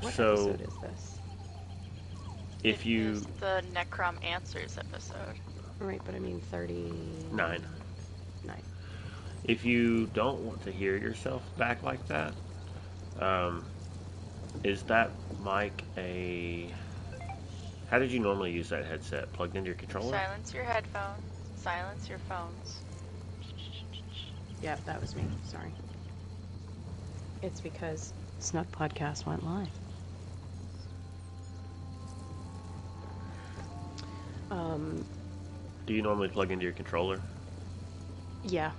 What So, episode is this? if you... Is the Necrom Answers episode. Right, but I mean 39. 9. If you don't want to hear yourself back like that, um, is that mic a... How did you normally use that headset? Plugged into your controller? Silence your headphones. Silence your phones. Yeah, that was me. Sorry. It's because Snugpod Cast went live. Do you normally plug into your controller? Yeah.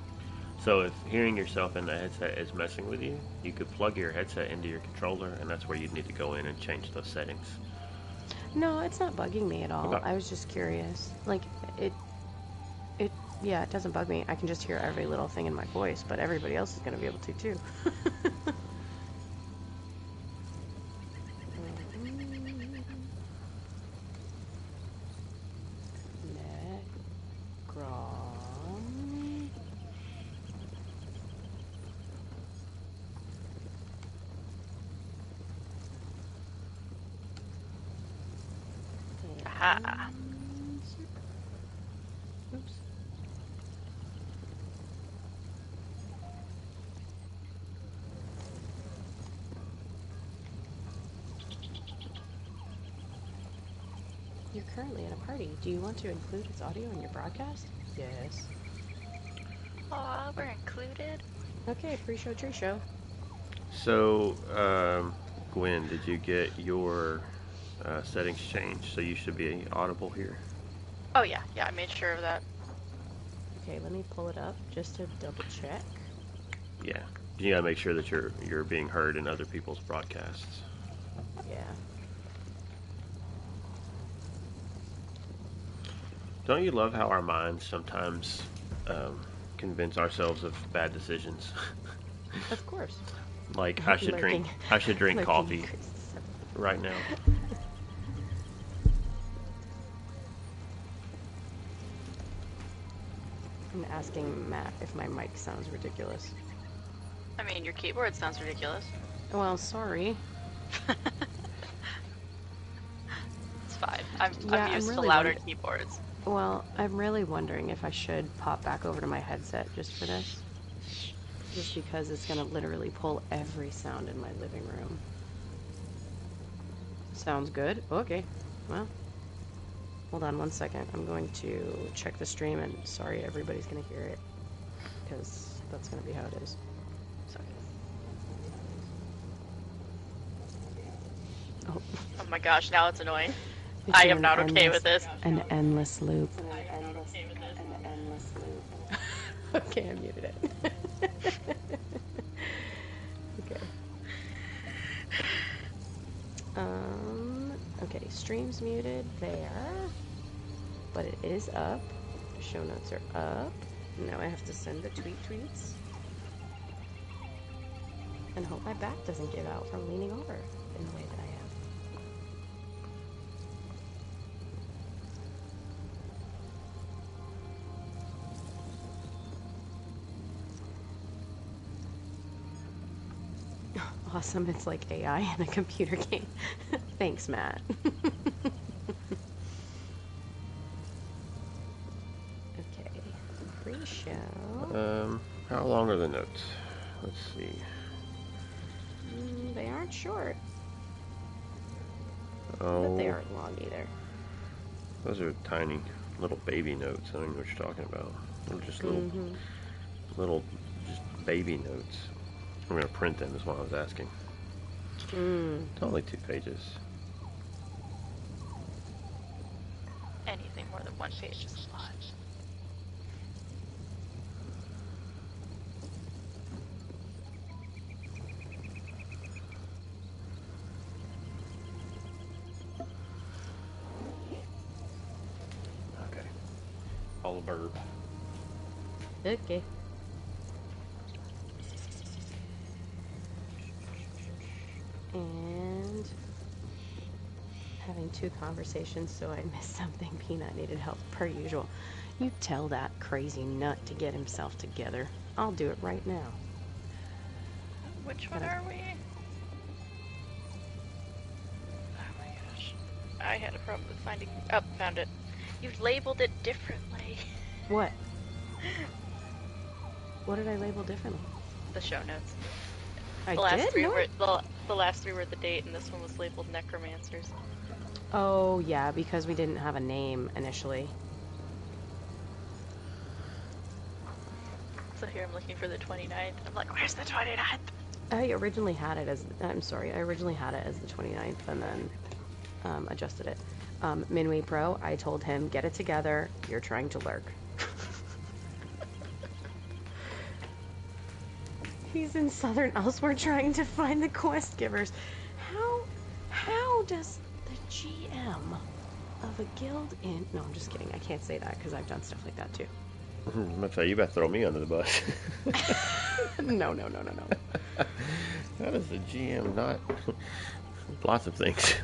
So if hearing yourself in the headset is messing with you, you could plug your headset into your controller, and that's where you'd need to go in and change those settings. No, it's not bugging me at all. Okay. I was just curious. Like, yeah, it doesn't bug me. I can just hear every little thing in my voice, but everybody else is going to be able to, too. Necrom. Aha. Oops. You're currently at a party. Do you want to include its audio in your broadcast? Yes. Aw, we're included. Okay, pre-show, tree show. So, Gwen, did you get your settings changed? So you should be audible here. Oh yeah, I made sure of that. Okay, let me pull it up just to double check. Yeah. You gotta make sure that you're being heard in other people's broadcasts. Yeah. Don't you love how our minds sometimes convince ourselves of bad decisions? Of course. Like I should drink coffee right now. I'm asking Matt if my mic sounds ridiculous. I mean, your keyboard sounds ridiculous. Well, sorry. It's fine. I'm Yeah, used I'm to really louder wondering- keyboards. Well, I'm really wondering if I should pop back over to my headset just for this. Just because it's gonna literally pull every sound in my living room. Sounds good? Okay. Well, hold on one second. I'm going to check the stream, and sorry everybody's gonna hear it. Because that's gonna be how it is. Sorry. Oh. Oh my gosh, now it's annoying. It's I am an not okay endless- with this. An endless loop. I am not okay with this. An endless loop. Okay, I muted it. Okay. Okay, stream's muted there. But it is up. The show notes are up. Now I have to send the tweets. And hope my back doesn't give out from leaning over in the way that I am. Awesome, it's like AI in a computer game. Thanks, Matt. Okay, pre-show. How long are the notes? Let's see. They aren't short, Oh, but they aren't long either. those are tiny little baby notes. I don't know what you're talking about. They're just little, just baby notes. I'm gonna print them. Is what I was asking. It's only 2 pages. Anything more than 1 page is a lot. Okay. All a verb. Okay. And having 2 conversations, so I missed something. Peanut needed help, per usual. You tell that crazy nut to get himself together. I'll do it right now. Which one are we? I had a problem with finding. Oh, found it. You've labeled it differently. What? What did I label differently? The show notes. I The last did? three No. were the last three were the date, and this one was labeled necromancers. Oh, yeah, because we didn't have a name initially. So here I'm looking for the 29th. I'm like, where's the 29th? I originally had it as, I'm sorry, I originally had it as the 29th and then adjusted it. Minway Pro, I told him, get it together, you're trying to lurk. He's in Southern Elsewhere trying to find the quest givers. How does the GM of a guild in... No, I'm just kidding. I can't say that because I've done stuff like that too. I'm gonna say, you better throw me under the bus. No. How does the GM not? Lots of things.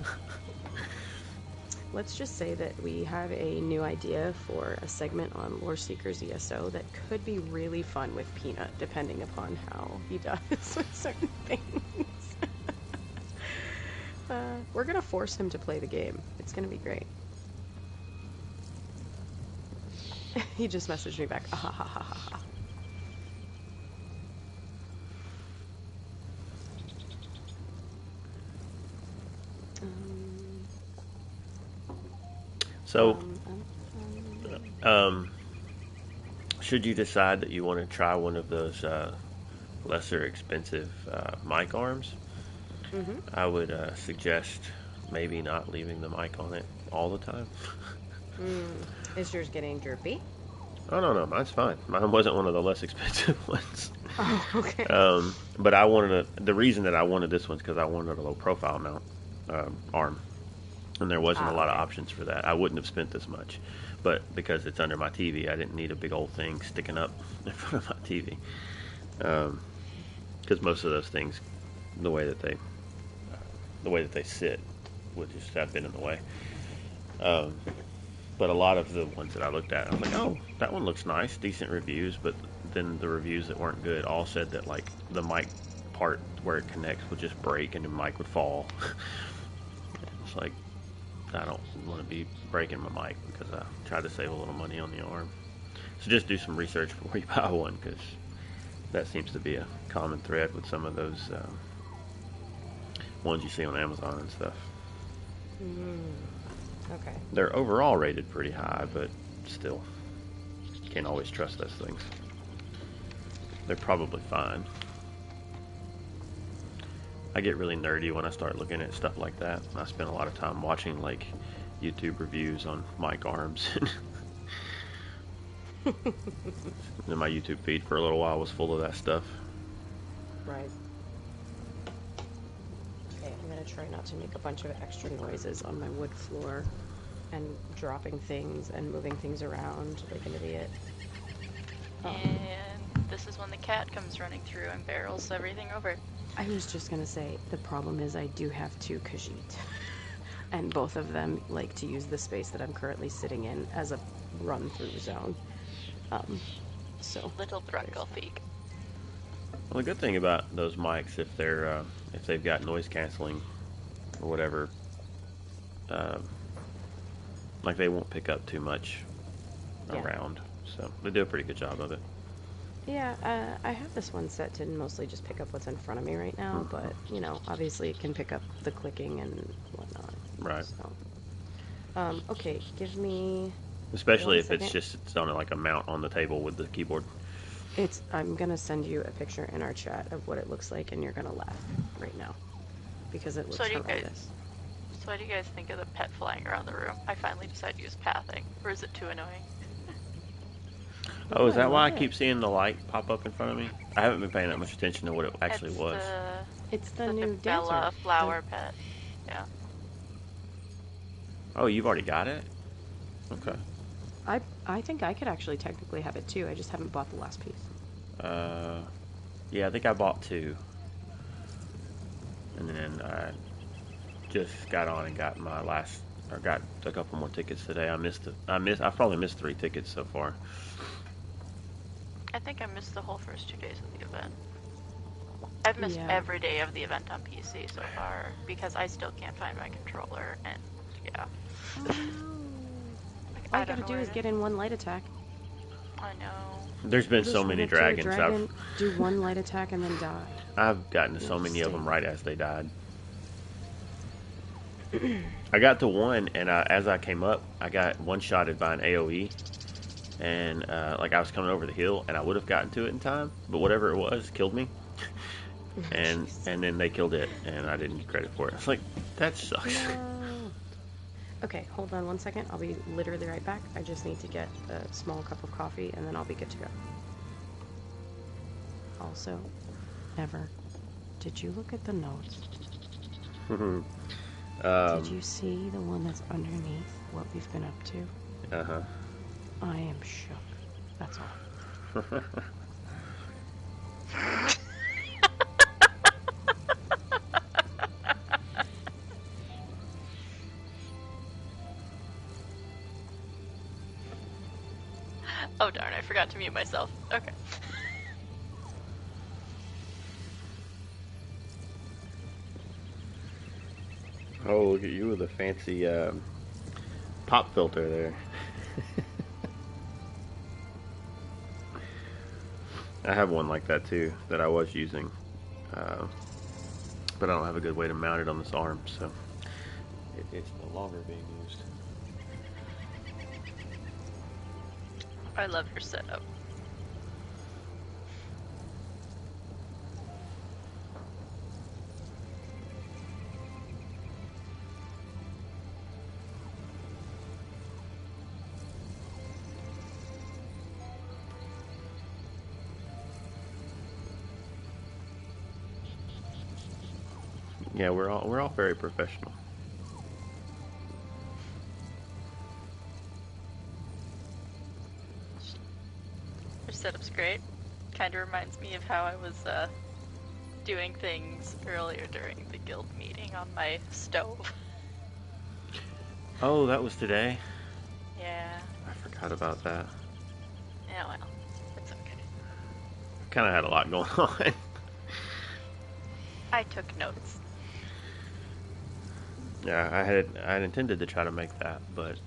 Let's just say that we have a new idea for a segment on Lore Seekers ESO that could be really fun with Peanut, depending upon how he does with certain things. We're gonna force him to play the game. It's gonna be great. He just messaged me back. Ah, ha, ha, ha, ha, ha. So, should you decide that you want to try one of those lesser expensive mic arms, I would suggest maybe not leaving the mic on it all the time. Is yours getting droopy? Oh, no, mine's fine. Mine wasn't one of the less expensive ones. Oh, okay. But I wanted the reason that I wanted this one is because I wanted a low profile mount arm. And there wasn't a lot of options for that. I wouldn't have spent this much. But because it's under my TV, I didn't need a big old thing sticking up in front of my TV. Because most of those things, the way that they sit would just have been in the way. But a lot of the ones that I looked at, I was like, oh, that one looks nice, decent reviews. But then the reviews that weren't good all said that like the mic part where it connects would just break and the mic would fall. It's like, I don't want to be breaking my mic because I tried to save a little money on the arm. So just do some research before you buy one, because that seems to be a common thread with some of those ones you see on Amazon and stuff. Okay. They're overall rated pretty high, but still, you can't always trust those things. They're probably fine. I get really nerdy when I start looking at stuff like that. I spend a lot of time watching like YouTube reviews on mic arms. And my YouTube feed for a little while was full of that stuff. Right. Okay, I'm gonna try not to make a bunch of extra noises on my wood floor and dropping things and moving things around like an idiot. And this is when the cat comes running through and barrels everything over. I was just gonna say, the problem is I do have two Khajiit. And both of them like to use the space that I'm currently sitting in as a run-through zone. So Little Drunkelfeek. Well, the good thing about those mics, if they've got noise canceling or whatever, like they won't pick up too much around. So they do a pretty good job of it. yeah, I have this one set to mostly just pick up what's in front of me right now, but you know, obviously it can pick up the clicking and whatnot. Right. So, okay, give me. Especially 1 if second. it's on like a mount on the table with the keyboard. I'm gonna send you a picture in our chat of what it looks like, and you're gonna laugh right now because it looks So do you guys- horrendous. So what do you guys think of the pet flying around the room? I finally decided to use pathing, or is it too annoying? Oh, is that why I love keep it. seeing the light pop up in front of me? I haven't been paying that much attention to what it actually It's was. It's the the new Bella dancer. flower pet. Yeah. Oh, you've already got it? Okay. I think I could actually technically have it too. I just haven't bought the last piece. Yeah, I think I bought 2. And then I just got on and got got a couple more tickets today. I've probably missed 3 tickets so far. I think I missed the whole first 2 days of the event. I've missed Yeah. every day of the event on PC so far because I still can't find my controller, and Yeah. Oh no. Like, All I you don't gotta know do where is it get in one light attack. I know. There's been Just so run many up to a dragons. dragon, do one light attack, and then die. I've gotten to And so just many of stay them there. right as they died. I got to one, and as I came up, I got one-shotted by an AoE. And like I was coming over the hill, and I would have gotten to it in time, but whatever it was killed me. And Jeez. and then they killed it, and I didn't get credit for it. I was like, that sucks. No. Okay, hold on 1 second. I'll be literally right back. I just need to get a small cup of coffee, and then I'll be good to go. Also, Ever, did you look at the notes? Did you see the one that's underneath what we've been up to? Uh-huh. I am shook. That's all. Oh darn, I forgot to mute myself. Okay. Oh, look at you with a fancy pop filter there. I have one like that too that I was using, but I don't have a good way to mount it on this arm, so it's no longer being used. I love your setup. Yeah, we're all very professional. Your setup's great. Kind of reminds me of how I was doing things earlier during the guild meeting on my stove. Oh, that was today? Yeah. I forgot about that. Yeah, well, it's okay. Kind of had a lot going on. I took notes. Yeah, I had intended to try to make that, but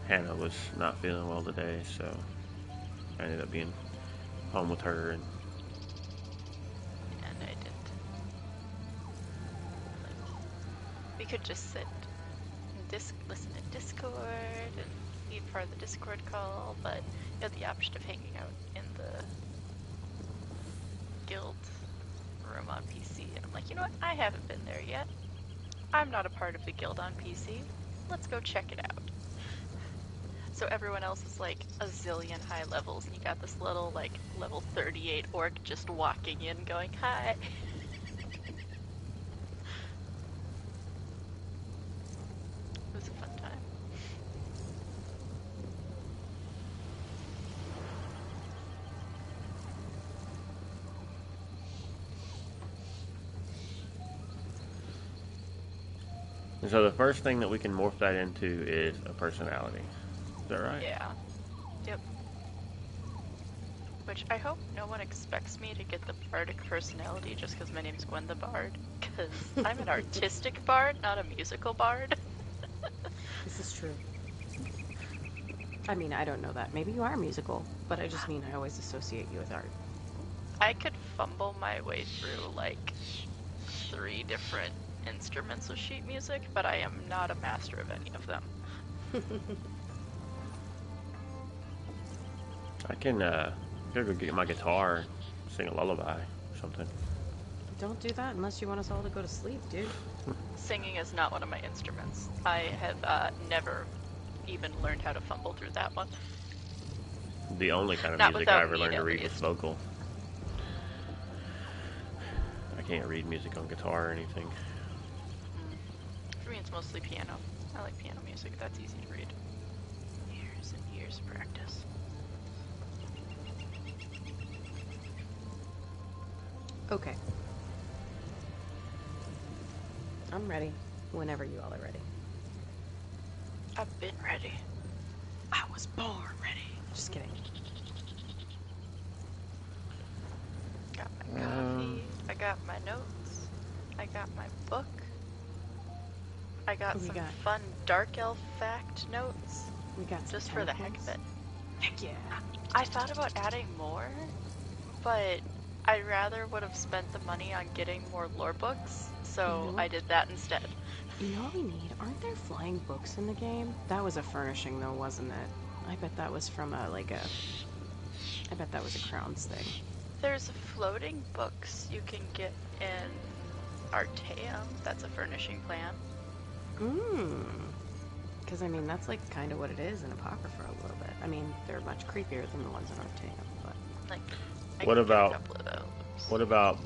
Hannah was not feeling well today, so I ended up being home with her. And And I didn't. Like, we could just sit and listen to Discord and be part of the Discord call, but you had the option of hanging out in the guild room on PC, and I'm like, you know what? I haven't been there yet. I'm not a part of the guild on PC. Let's go check it out. So everyone else is like a zillion high levels, and you got this little like level 38 orc just walking in going, hi. It was a fun time. And so the first thing that we can morph that into is a personality. Is that right? Yeah. Yep. Which I hope no one expects me to get the bardic personality just because my name's Gwen the Bard. Because I'm an artistic bard, not a musical bard. This is true. I mean, I don't know that. Maybe you are musical, but I just mean I always associate you with art. I could fumble my way through like 3 different instruments of sheet music, but I am not a master of any of them. I can go get my guitar, sing a lullaby or something. Don't do that unless you want us all to go to sleep, dude. Singing is not one of my instruments. I have never even learned how to fumble through that one. The only kind of Not music I without ever me, learned to at read was least. vocal. I can't read music on guitar or anything. For me, it's mostly piano. I like piano music. That's easy to read. Years and years of practice. Okay. I'm ready whenever you all are ready. I've been ready. I was born ready. Just kidding. Got my got my notes. I got my book. I got some fun dark elf fact notes. We got just for the heck of it. Heck yeah. I thought about adding more, but I rather would have spent the money on getting more lore books, so I did that instead. You know what we need? Aren't there flying books in the game? That was a furnishing though, wasn't it? I bet that was from I bet that was a Crowns thing. There's floating books you can get in Artaeum. That's a furnishing plan. Because I mean, that's like kind of what it is in Apocrypha a little bit. I mean, they're much creepier than the ones in Artaeum, but like. What about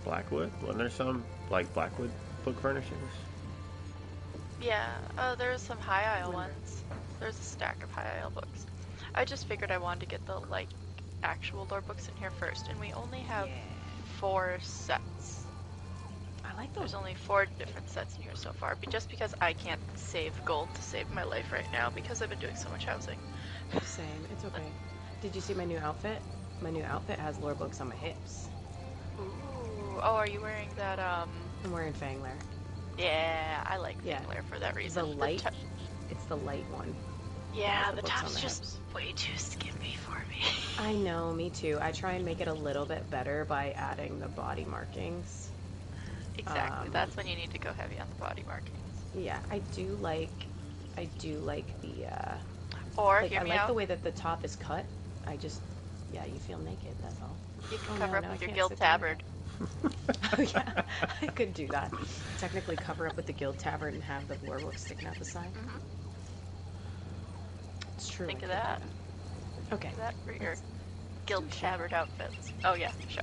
Blackwood? Wasn't there some like Blackwood book furnishings? Yeah, there's some High Isle ones. There's a stack of High Isle books. I just figured I wanted to get the like actual lore books in here first, and we only have 4 sets. I like those. There's only 4 different sets in here so far, but just because I can't save gold to save my life right now because I've been doing so much housing. Same, it's okay. Did you see my new outfit? My new outfit has lore books on my hips. Ooh, oh, are you wearing that, I'm wearing Fanglair. Yeah, I like Fanglair for that reason. It's the light one. Yeah, the top's just way too skimpy for me. I know, me too. I try and make it a little bit better by adding the body markings. Exactly, that's when you need to go heavy on the body markings. Yeah, I do like the, or like, I like the way that the top is cut. Yeah, you feel naked, that's all. You can cover up with your guild tabard. Oh yeah, I could do that. Technically cover up with the guild tabard and have the lore book sticking out the side. It's true. Think of that. Okay. Think of that for your guild tabard outfits. Oh yeah, show.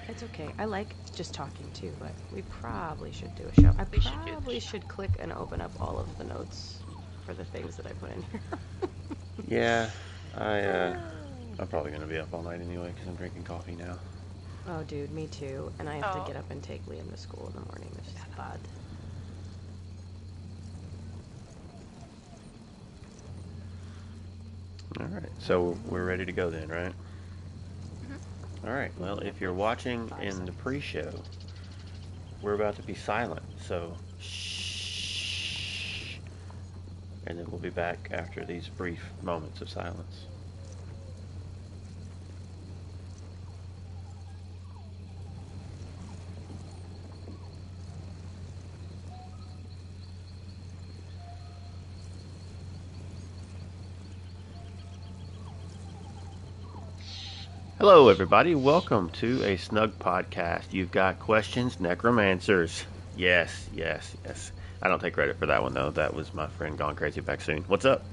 It's okay. I like just talking too, but we probably should do a show. I probably should click and open up all of the notes for the things that I put in here. Yeah, I'm probably going to be up all night anyway because I'm drinking coffee now. Oh, dude, me too. And I have to get up and take Liam to school in the morning, which is bad. Alright, so we're ready to go then, right? Alright, well, if you're watching in the pre-show, we're about to be silent, so shh. And then we'll be back after these brief moments of silence. Hello, everybody. Welcome to A Snugpod Cast. You've got questions, necromancers. Yes. I don't take credit for that one, though. That was my friend Gone Crazy Back Soon. What's up?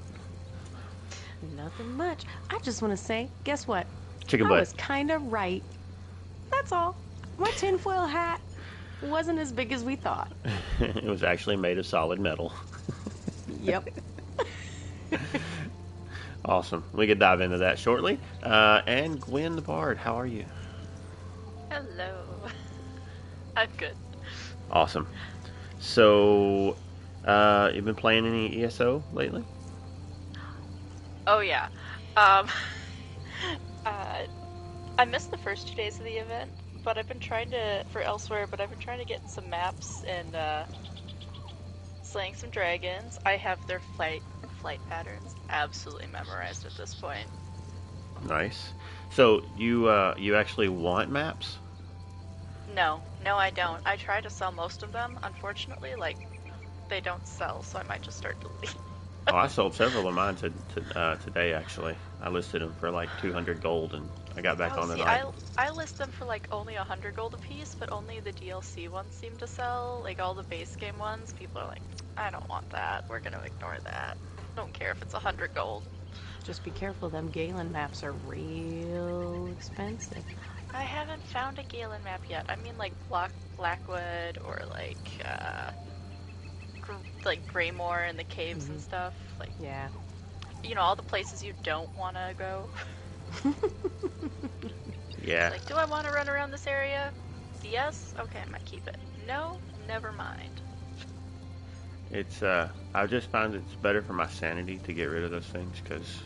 Nothing much. I just want to say, guess what? Chicken butt. I was kind of right. That's all. My tinfoil hat wasn't as big as we thought. It was actually made of solid metal. Yep. Awesome. We could dive into that shortly. And Gwen the Bard, how are you? Hello. I'm good. Awesome. So, you've been playing any ESO lately? Oh yeah. I missed the first 2 days of the event, but I've been trying to, for elsewhere, but I've been trying to get some maps and slaying some dragons. I have their flight patterns absolutely memorized at this point. Nice. So you actually want maps? No, I don't. I try to sell most of them. Unfortunately, like, they don't sell, so I might just start deleting. Oh, I sold several of mine today, actually. I listed them for like 200 gold, and I got back on it. I list them for like only 100 gold a piece, but only the DLC ones seem to sell. Like all the base game ones, people are like, I don't want that. We're gonna ignore that. Don't care if it's 100 gold. Just be careful, them Galen maps are real expensive. I haven't found a Galen map yet. I mean like Blackwood or like Greymore and the caves and stuff. Like, yeah. You know, all the places you don't want to go. Yeah. Like, do I want to run around this area? Yes? Okay, I might keep it. No? Never mind. It's, I just find it's better for my sanity to get rid of those things, because,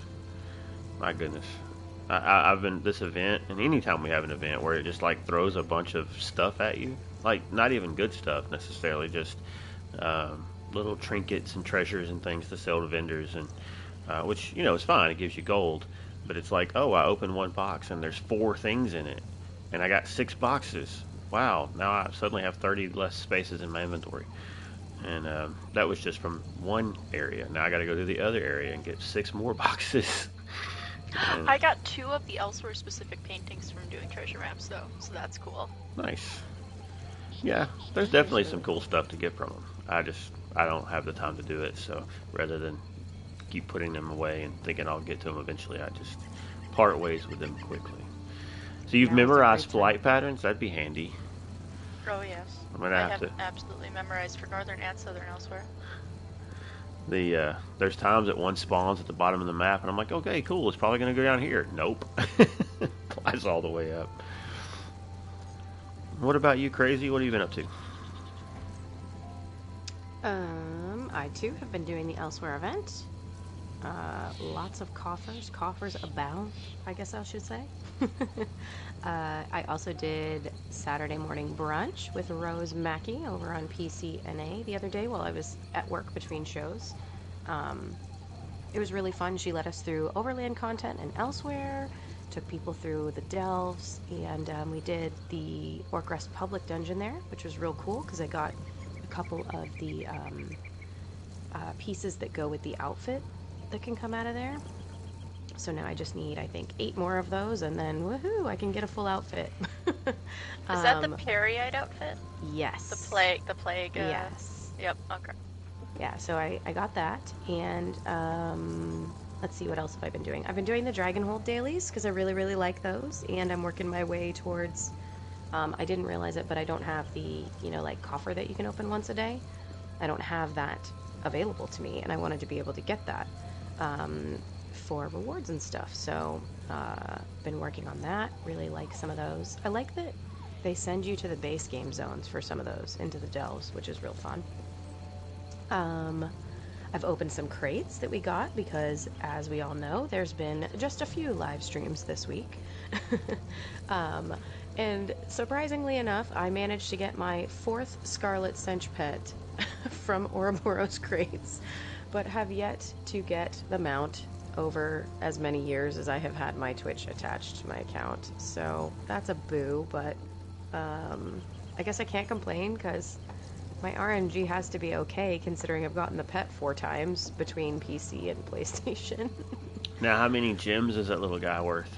my goodness, I've been this event, and anytime we have an event where it just like throws a bunch of stuff at you, like not even good stuff necessarily, just little trinkets and treasures and things to sell to vendors, and which is fine. It gives you gold, but it's like, oh, I opened one box and there's 4 things in it, and I got 6 boxes. Wow! Now I suddenly have 30 less spaces in my inventory, and that was just from one area. Now I got to go to the other area and get 6 more boxes. I got 2 of the Elsewhere specific paintings from doing treasure maps though, so that's cool. Nice. Yeah, there's definitely some cool stuff to get from them. I don't have the time to do it, so rather than keep putting them away and thinking I'll get to them eventually, I just part ways with them quickly. So you've memorized flight patterns? That'd be handy. Oh yes. I'm gonna have to absolutely memorized for Northern and Southern Elsewhere. There's times that one spawns at the bottom of the map, and I'm like, okay, cool, it's probably gonna go down here. Nope. Flies all the way up. What about you, Crazy? What have you been up to? I too have been doing the Elsewhere event. Lots of coffers. Coffers abound, I guess I should say. I also did Saturday morning brunch with Rose Mackey over on PCNA the other day while I was at work between shows. It was really fun. She led us through Overland content and Elsewhere, took people through the delves, and we did the Orc Rest public dungeon there, which was real cool because I got a couple of the pieces that go with the outfit that can come out of there. So now I just need, I think, 8 more of those, and then woohoo, I can get a full outfit. Is that the Periite outfit? Yes. The plague. Yes. Yep. Okay. Yeah. So I got that, and let's see, what else have I been doing? I've been doing the Dragonhold dailies because I really like those, and I'm working my way towards. I didn't realize it, but I don't have the like coffer that you can open once a day. I don't have that available to me, and I wanted to be able to get that. For rewards and stuff, so been working on that. Really like some of those. I like that they send you to the base game zones for some of those, into the delves, which is real fun. I've opened some crates that we got because, as we all know, there's been just a few live streams this week. And surprisingly enough, I managed to get my 4th Scarlet Cinch pet from Ouroboros crates, but have yet to get the mount over as many years as I have had my Twitch attached to my account. So that's a boo, but I guess I can't complain because my RNG has to be okay considering I've gotten the pet 4 times between PC and PlayStation. Now, how many gems is that little guy worth?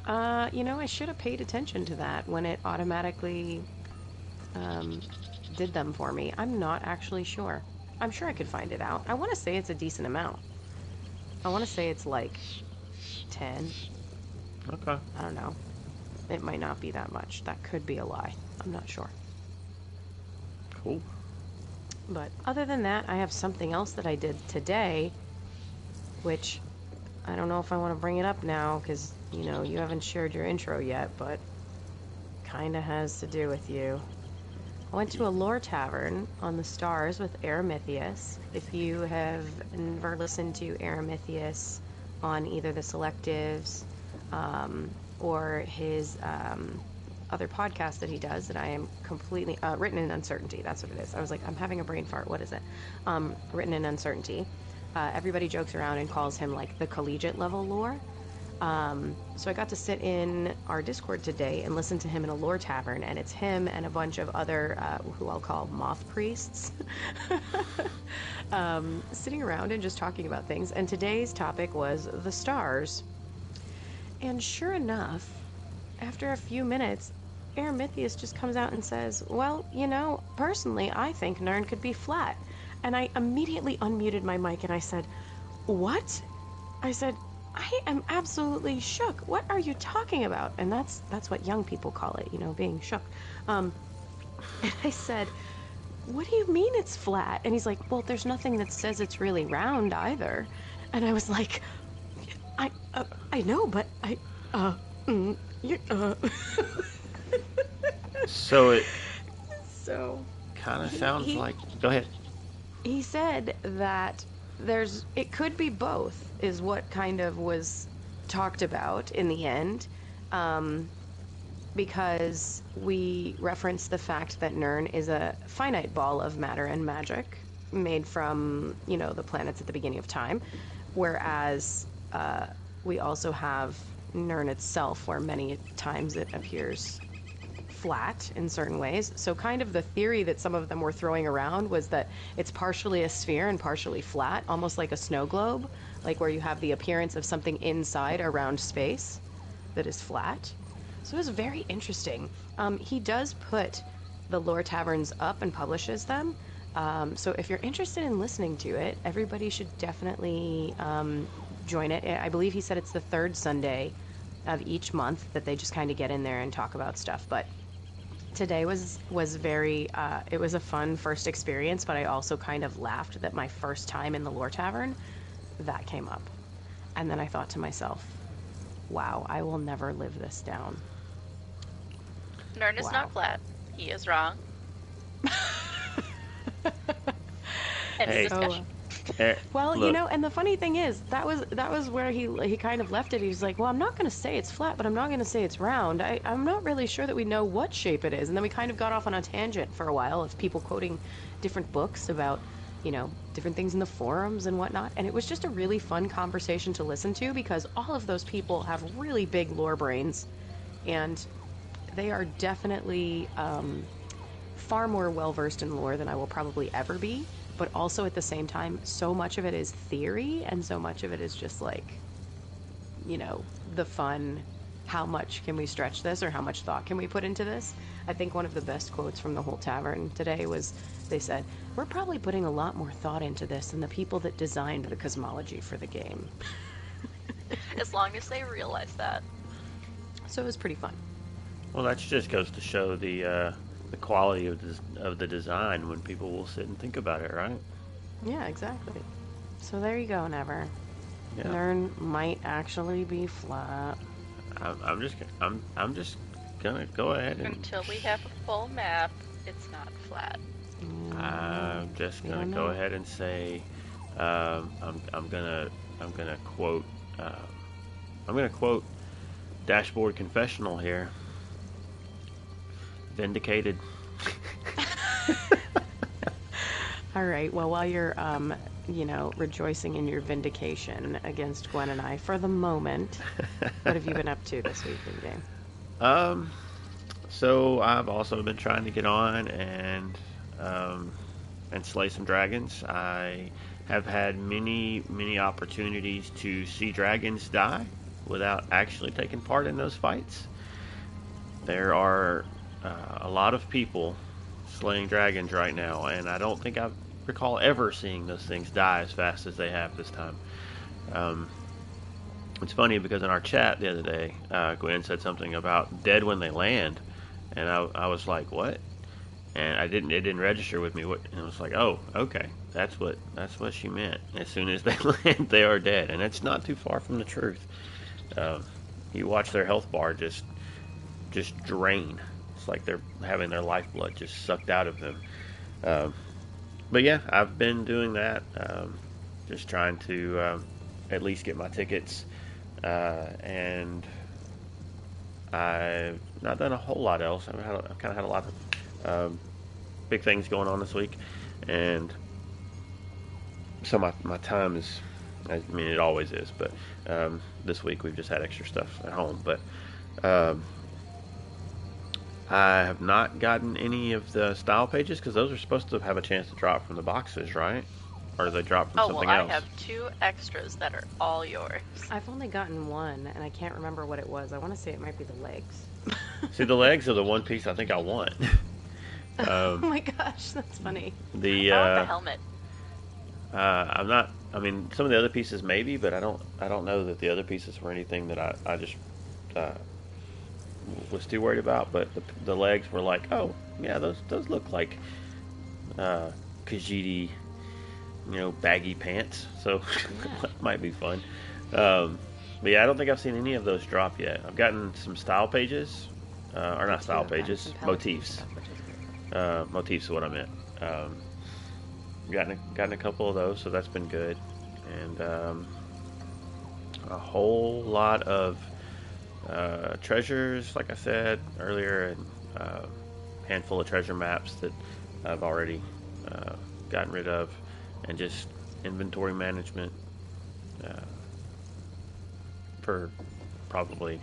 I should have paid attention to that when it automatically did them for me. I'm not actually sure. I'm sure I could find it out. I want to say it's a decent amount. I want to say it's like 10. Okay. I don't know. It might not be that much. That could be a lie. I'm not sure. Cool. But other than that, I have something else that I did today, which I don't know if I want to bring it up now because, you haven't shared your intro yet, but kind of has to do with you. I went to a lore tavern on the stars with Aramithius. If you have never listened to Aramithius on either the Selectives or his other podcast that he does that I am completely... Written in Uncertainty, that's what it is. I was like, I'm having a brain fart. What is it? Written in Uncertainty. Everybody jokes around and calls him like the collegiate level lore. So I got to sit in our Discord today and listen to him in a lore tavern, and it's him and a bunch of other, who I'll call moth priests, sitting around and just talking about things. And today's topic was the stars. And sure enough, after a few minutes, Aramithius just comes out and says, well, personally, I think Nirn could be flat. And I immediately unmuted my mic and I said, what? I said, I am absolutely shook. What are you talking about? And that's what young people call it, being shook. And I said, what do you mean it's flat? And he's like, well, there's nothing that says it's really round either. And I was like, I know, but So kind of sounds like... Go ahead. He said that it could be both, is what kind of was talked about in the end, because we referenced the fact that Nirn is a finite ball of matter and magic made from, the planets at the beginning of time, whereas we also have Nirn itself, where many times it appears flat in certain ways. So kind of the theory that some of them were throwing around was that it's partially a sphere and partially flat, almost like a snow globe, like where you have the appearance of something inside a round space that is flat. So it was very interesting. He does put the Lore Taverns up and publishes them. So if you're interested in listening to it, everybody should definitely join it. I believe he said it's the third Sunday of each month that they just kind of get in there and talk about stuff. But today was very, it was a fun first experience, but I also kind of laughed that my first time in the Lore Tavern, that came up. And then I thought to myself, wow, I will never live this down. Nirn is not flat. He is wrong. Hey. Discussion. Well, Look. and the funny thing is, that was where he kind of left it. He's like, well, I'm not going to say it's flat, but I'm not going to say it's round. I'm not really sure that we know what shape it is. And then we kind of got off on a tangent for a while of people quoting different books about, different things in the forums and whatnot. And it was just a really fun conversation to listen to, because all of those people have really big lore brains, and they are definitely far more well-versed in lore than I will probably ever be. But also at the same time, so much of it is theory, and so much of it is just like, the fun, how much can we stretch this, or how much thought can we put into this? I think one of the best quotes from the whole tavern today was, they said, we're probably putting a lot more thought into this than the people that designed the cosmology for the game. As long as they realize that. So it was pretty fun. Well, that just goes to show the quality of the design when people will sit and think about it, right? Yeah, exactly. So there you go, Never. Yeah. Nirn might actually be flat. I'm just gonna go ahead and Until we have a full map, it's not flat. I'm just gonna go ahead and say I'm gonna quote Dashboard Confessional here. Vindicated. All right. Well, while you're, rejoicing in your vindication against Gwen and I for the moment, what have you been up to this week in game? So I've also been trying to get on and slay some dragons. I have had many opportunities to see dragons die without actually taking part in those fights. There are a lot of people slaying dragons right now, and I don't think I recall ever seeing those things die as fast as they have this time. It's funny because in our chat the other day, Gwen said something about dead when they land, and I was like, what? And it didn't register with me. And I was like, oh, okay, that's what she meant. As soon as they land, they are dead, and it's not too far from the truth. You watch their health bar just drain. It's like they're having their lifeblood just sucked out of them. But yeah, I've been doing that. Just trying to at least get my tickets. And I've not done a whole lot else. I've kind of had a lot of big things going on this week. And so my time is, I mean, it always is. But this week we've just had extra stuff at home. But I have not gotten any of the style pages because those are supposed to have a chance to drop from the boxes, right? Or they drop from something else? I have 2 extras that are all yours. I've only gotten one, and I can't remember what it was. I want to say it might be the legs. See, the legs are the one piece I think I want. Oh my gosh, that's funny. I want the helmet. I'm not. I mean, some of the other pieces maybe, but I don't know that the other pieces were anything that I just was too worried about. But the legs were like, oh yeah, those look like Khajiit, baggy pants. So that might be fun. But yeah, I don't think I've seen any of those drop yet. I've gotten some style pages, or not style pages, motifs. Motifs is what I meant. Gotten a couple of those, so that's been good. And a whole lot of treasures, like I said earlier, and handful of treasure maps that I've already gotten rid of, and just inventory management for probably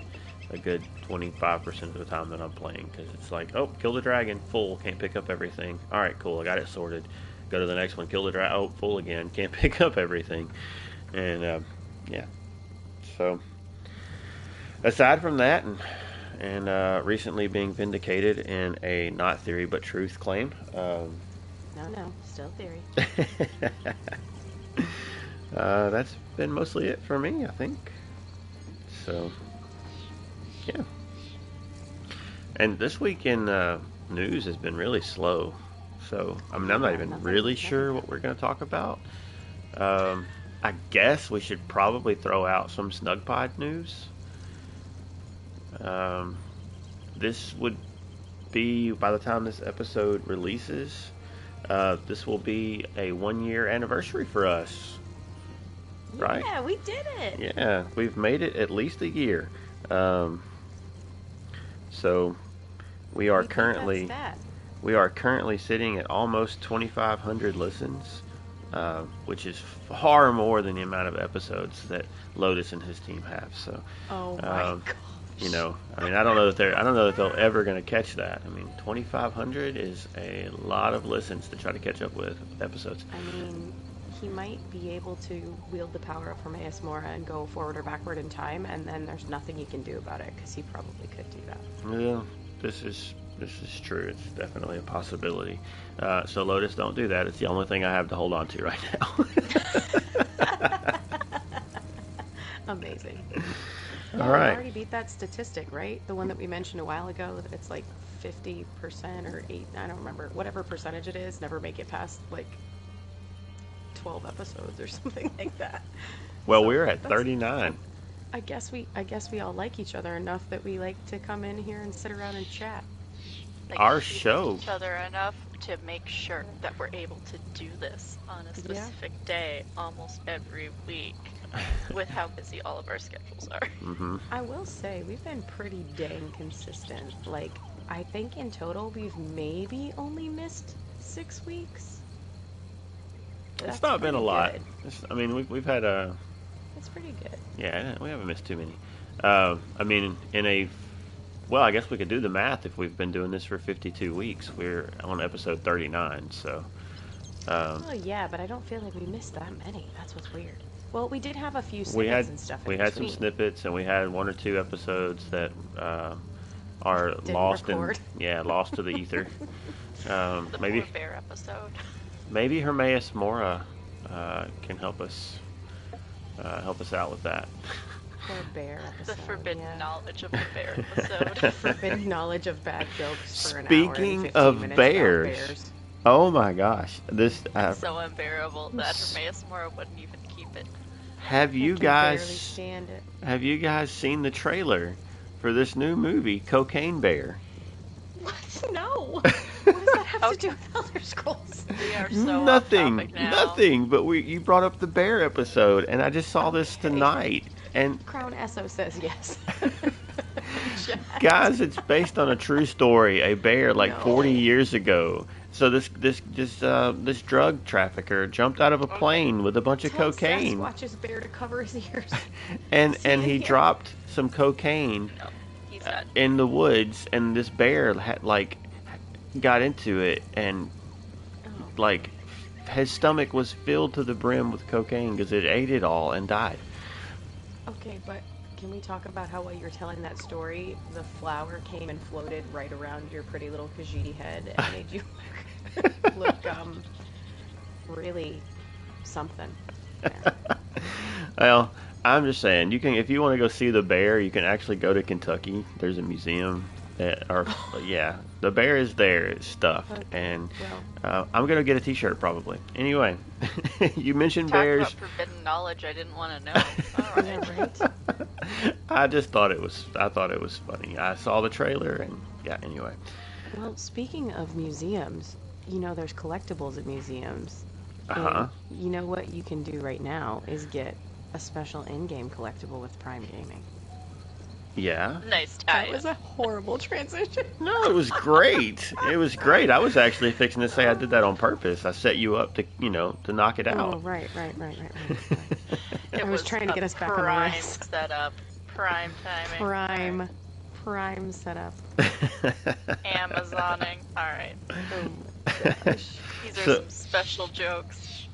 a good 25% of the time that I'm playing, because it's like, oh, kill the dragon, full, can't pick up everything. All right, cool, I got it sorted. Go to the next one, kill the dragon, oh, full again, can't pick up everything. And yeah, so aside from that, and recently being vindicated in a not theory but truth claim. No, still theory. That's been mostly it for me, I think. So, yeah. And this week in news has been really slow. So, I mean, I'm not even really sure what we're going to talk about. I guess we should probably throw out some Snugpod news. This would be, by the time this episode releases, this will be a 1-year anniversary for us. Right? Yeah, we did it. Yeah, we've made it at least a year. So we are currently sitting at almost 2,500 listens, which is far more than the amount of episodes that Lotus and his team have. So, oh my god. You know, I mean, I don't know that they're ever going to catch that. I mean, 2,500 is a lot of listens to try to catch up with episodes. I mean, he might be able to wield the power of Hermaeus Mora and go forward or backward in time, and then there's nothing you can do about it, because he probably could do that. Yeah, this is true. It's definitely a possibility. So Lotus, don't do that. It's the only thing I have to hold on to right now. Amazing. All Yeah, right. we already beat that statistic, right? The one that we mentioned a while ago, that it's like 50% or 8, I don't remember, whatever percentage it is, never make it past like 12 episodes or something like that. Well, So we're at 39. I guess we all like each other enough that we like to come in here and sit around and chat. Like, Our we show. like each other enough to make sure that we're able to do this on a specific day almost every week, with how busy all of our schedules are. Mm-hmm. I will say we've been pretty dang consistent. Like, I think in total we've maybe only missed 6 weeks. It's not been a lot. Good. I mean, we've had a. It's pretty good. Yeah, we haven't missed too many. I mean, well, I guess we could do the math. If we've been doing this for 52 weeks, we're on episode 39. So. Oh yeah, but I don't feel like we missed that many. That's what's weird. Well, we did have a few snippets We had and stuff. we had some snippets, and we had 1 or 2 episodes that are Didn't lost record. lost to the ether. The Maybe poor bear episode. maybe Hermaeus Mora can help us out with that. Poor bear The episode. forbidden yeah. knowledge of the bear episode. Forbidden knowledge of bad jokes for an hour Speaking and 15 of minutes bears. about bears. Oh my gosh! This So unbearable that Hermaeus Mora wouldn't even keep it. have I you can barely guys stand it. have you guys seen the trailer for this new movie, Cocaine Bear? What? No. What does that have to do with Elder Scrolls? We are so off topic now. Nothing. But you brought up the bear episode, and I just saw this Okay. tonight. And Crown Esso says yes. guys, it's based on a true story. A bear like No. 40 years ago. So this drug trafficker jumped out of a plane with a bunch of Tell cocaine, Sasquatch's bear to cover his ears. and Say it he again. dropped some cocaine No, he's not. in the woods, and this bear had got into it, and Oh. his stomach was filled to the brim with cocaine because it ate it all and died. Okay, but can we talk about how while you're telling that story, the flower came and floated right around your pretty little Khajiit head and made you look really something. Yeah. Well, I'm just saying, if you want to go see the bear, you can actually go to Kentucky. There's a museum, yeah, the bear is there. It's stuffed, Okay, and well. I'm gonna get a T-shirt probably. Anyway, you mentioned Talk bears. about forbidden knowledge I didn't want to know. All right. Yeah, right? I just thought it was funny. I saw the trailer, and yeah. Anyway, Well, speaking of museums, there's collectibles at museums. Uh-huh. And you know what you can do right now is get a special in-game collectible with Prime Gaming. Yeah. Nice That tie. was a horrible transition. No, it was great. It was great. I was actually fixing to say I did that on purpose. I set you up to, to knock it Oh, out. right. It I was trying to get us back on the prime rails. setup, prime timing, Prime setup. Amazoning. All right, Oh my gosh. these are So- some special jokes.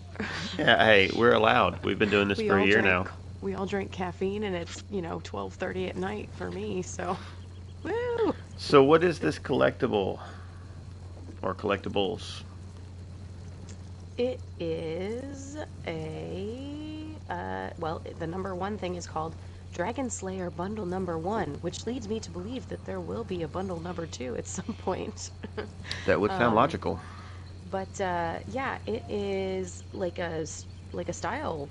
Yeah, hey, we're allowed. We've been doing this for a year now. We all drink caffeine, and it's 12:30 at night for me. So, woo! So what is this collectible or collectibles? It is the number one thing is called Dragon Slayer Bundle Number 1, which leads me to believe that there will be a bundle number 2 at some point. That would sound logical. But yeah, it is like a style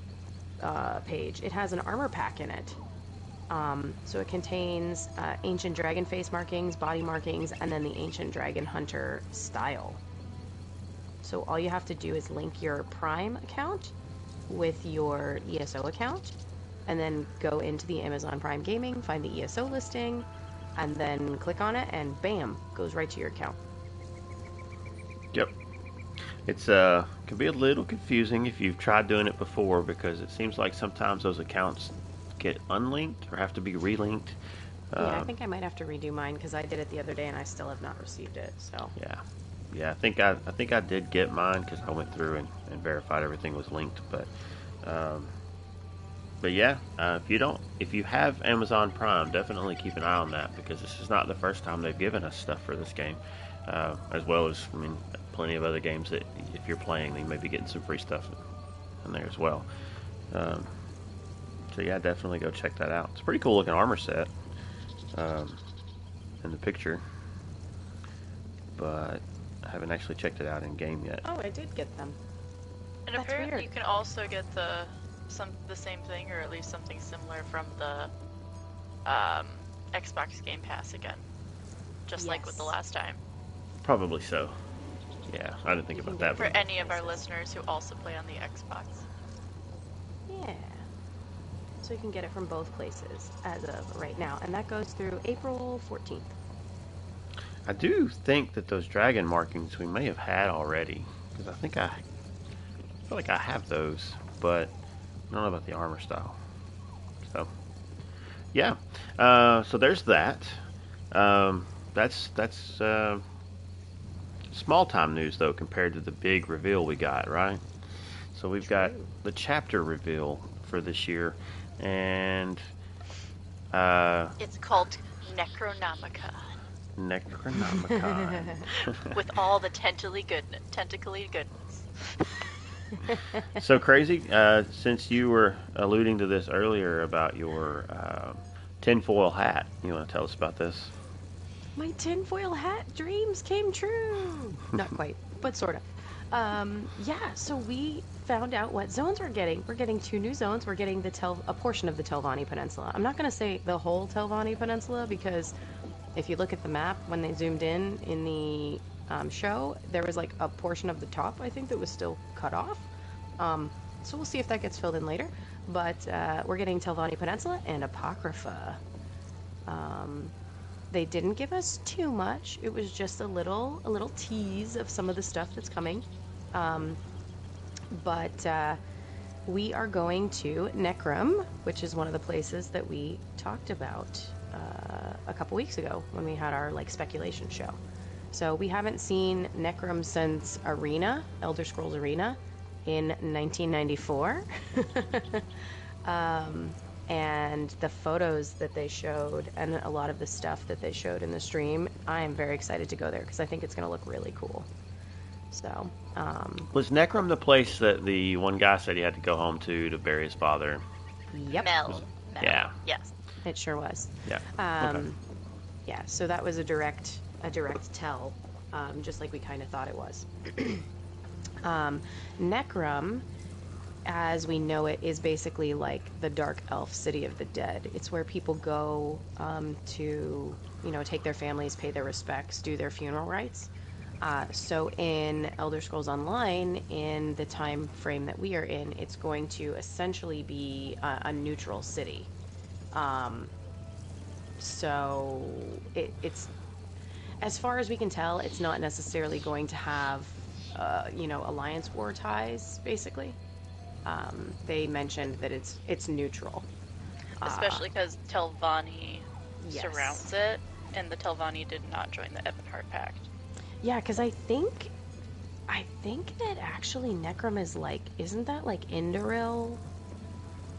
page. It has an armor pack in it. So it contains ancient dragon face markings, body markings, and then the ancient dragon hunter style. So all you have to do is link your Prime account with your ESO account, and then go into the Amazon Prime Gaming, find the ESO listing, and then click on it, and bam, goes right to your account. Yep. It's can be a little confusing if you've tried doing it before, because it seems like sometimes those accounts get unlinked or have to be relinked. Yeah, I think I might have to redo mine because I did it the other day and I still have not received it. So Yeah, I think I did get mine because I went through and verified everything was linked. But yeah, if you have Amazon Prime, definitely keep an eye on that, because this is not the first time they've given us stuff for this game, as well as plenty of other games that if you're playing, you may be getting some free stuff in there as well. So yeah, definitely go check that out. It's a pretty cool looking armor set in the picture, but I haven't actually checked it out in game yet. Oh, I did get them. And That's apparently weird. you can also get the same thing, or at least something similar, from the Xbox Game Pass again, just like with the Yes. last time. Probably so. Yeah, I didn't think You about can that. For But any of our listeners who also play on the Xbox. Yeah. So you can get it from both places as of right now, and that goes through April 14th. I do think that those dragon markings we may have had already, because I feel like I have those, but I don't know about the armor style. So yeah, so there's that. That's small time news though compared to the big reveal we got, right? So we've got the chapter reveal for this year, and It's called Necronomicon, Necronomicon. with all the tentacly goodness. So crazy, since you were alluding to this earlier about your tinfoil hat, you want to tell us about this? My tinfoil hat dreams came true. Not quite, but sort of. Yeah, so we found out what zones we're getting. We're getting 2 new zones. We're getting a portion of the Telvanni Peninsula. I'm not going to say the whole Telvanni Peninsula, because if you look at the map, when they zoomed in the show, there was like a portion of the top, I think, that was still cut off. So we'll see if that gets filled in later. But we're getting Telvanni Peninsula and Apocrypha. They didn't give us too much. It was just a little tease of some of the stuff that's coming. But we are going to Necrom, which is one of the places that we talked about a couple weeks ago when we had our speculation show. So we haven't seen Necrom since Arena, Elder Scrolls Arena, in 1994. And the photos that they showed and a lot of the stuff that they showed in the stream, I am very excited to go there because I think it's going to look really cool. So, Was Necrom the place that the one guy said he had to go home to bury his father? yep, Mel. Yeah. Yes. it sure was. Yeah. Okay. Yeah, so that was a direct tell, just like we kind of thought it was. Necrom, as we know it, is basically like the dark elf city of the dead. It's where people go to, take their families, pay their respects, do their funeral rites. So in Elder Scrolls Online, in the time frame that we are in, it's going to essentially be a neutral city. So it's, as far as we can tell, it's not necessarily going to have, alliance war ties. Basically, they mentioned that it's neutral, Especially because Telvanni yes. surrounds it, and the Telvanni did not join the Ebonheart Pact. Yeah, because I think that actually Necrom is like, isn't that like Indoril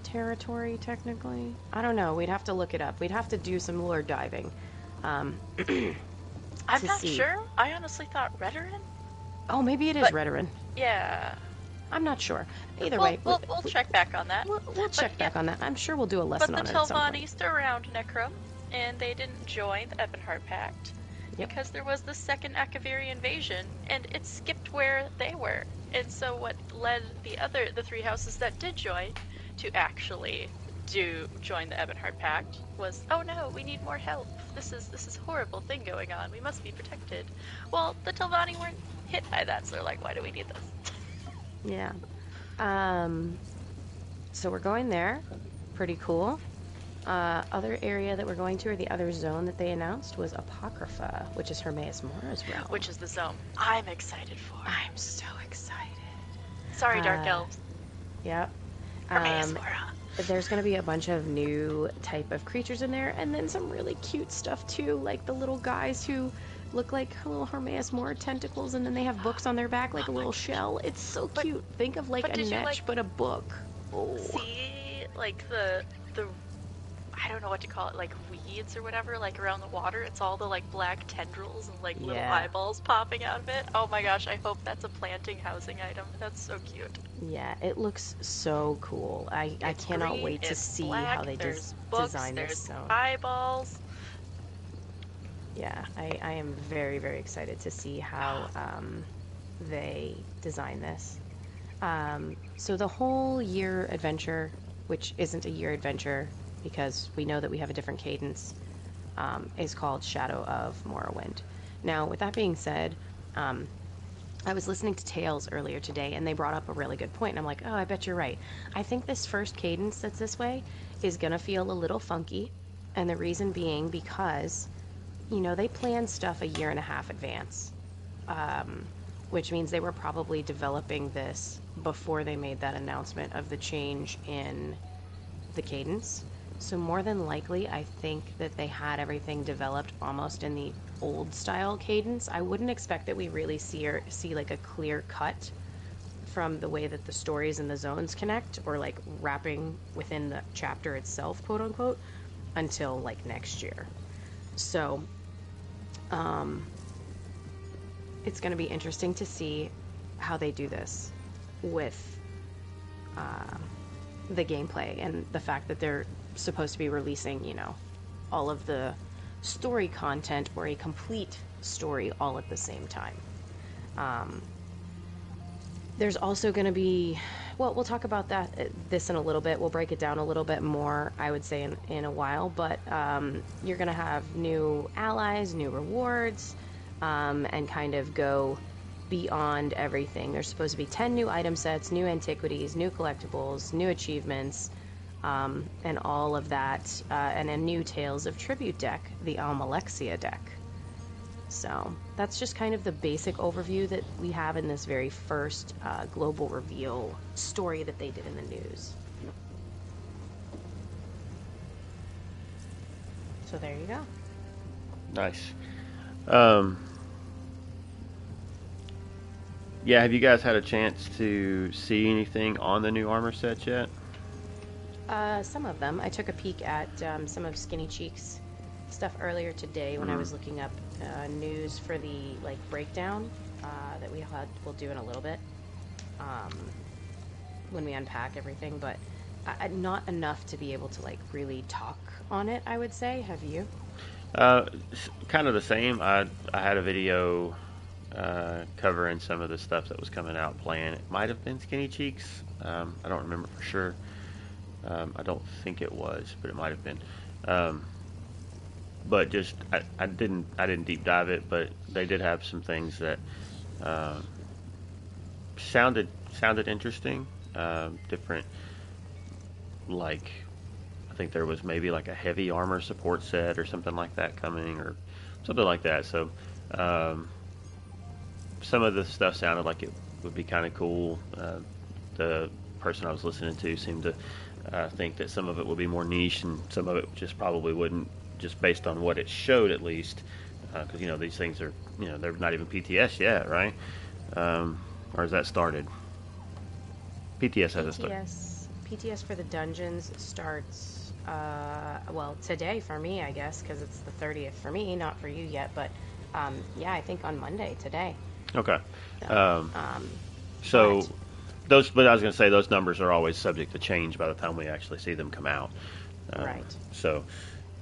territory technically? I don't know. We'd have to look it up. We'd have to do some lore diving. I'm not sure. I honestly thought Redoran. Oh, maybe it is Redoran. Yeah. I'm not sure. Either way, we'll check back on that. We'll check back on that. I'm sure we'll do a lesson on it at some point. But the Telvanni surround Necrom, and they didn't join the Ebonheart Pact because there was the second Akaviri invasion, and it skipped where they were. And so what led the three houses that did join to actually join the Ebonheart Pact was, oh no, we need more help. This is a horrible thing going on. We must be protected. Well, the Telvanni weren't hit by that, so they're like, why do we need this? Yeah. So we're going there. Pretty cool. Other area that we're going to, or the other zone that they announced, was Apocrypha, which is Hermaeus Mora's realm. Which is the zone I'm excited for. I'm so excited. Sorry, Dark Elves. Yep. Hermaeus Mora. There's going to be a bunch of new type of creatures in there, and then some really cute stuff too, like the little guys who look like little Hermaeus Mora tentacles, and then they have books on their back like a little shell. It's so cute. Think of like a netch, but a book. Oh. See, like the I don't know what to call it, like weeds or whatever, like around the water. It's all the like black tendrils and like little eyeballs popping out of it. Oh my gosh, I hope that's a planting housing item. That's so cute. Yeah, it looks so cool. I cannot wait to see how they design this. There's eyeballs. Yeah, I am very, very excited to see how they design this. So the whole year adventure, which isn't a year adventure because we know that we have a different cadence, is called Shadow of Morrowind. Now, with that being said, I was listening to Tales earlier today, and they brought up a really good point, and I'm like, oh, I bet you're right. I think this first cadence that's this way is going to feel a little funky, and the reason being because, they plan stuff a year and a half advance, which means they were probably developing this before they made that announcement of the change in the cadence. So more than likely, I think that they had everything developed almost in the old style cadence. I wouldn't expect that we really see like a clear cut from the way that the stories and the zones connect, or like wrapping within the chapter itself, quote unquote, until like next year. So it's going to be interesting to see how they do this with the gameplay and the fact that they're supposed to be releasing, all of the story content, or a complete story, all at the same time. There's also going to be, well, we'll talk about this in a little bit. We'll break it down a little bit more, I would say, in a while. But you're going to have new allies, new rewards, and kind of go beyond everything. There's supposed to be 10 new item sets, new antiquities, new collectibles, new achievements, and all of that, and a new Tales of Tribute deck, the Almalexia deck. So that's just kind of the basic overview that we have in this very first global reveal story that they did in the news. So there you go. Nice. Yeah, have you guys had a chance to see anything on the new armor sets yet? Some of them. I took a peek at some of Skinny Cheek's stuff earlier today when I was looking up news for the breakdown that we'll do in a little bit when we unpack everything, but not enough to be able to really talk on it, I would say. Have you? Kind of the same. I had a video covering some of the stuff that was coming out playing. It might have been Skinny Cheeks. I don't remember for sure. I don't think it was, but it might have been. but just I didn't deep dive it, but they did have some things that uh, sounded interesting, different, like I think there was maybe like a heavy armor support set or something like that coming, or something like that. So um, some of the stuff sounded like it would be kind of cool. The person I was listening to seemed to think that some of it would be more niche, and some of it just probably wouldn't, just based on what it showed at least. Because these things are, they're not even PTS yet, right? Or has that started? PTS hasn't started. PTS for the dungeons starts, well, today for me, I guess, because it's the 30th for me, not for you yet, but yeah, I think on Monday, today. Okay. So, So but but I was going to say those numbers are always subject to change by the time we actually see them come out. right. So.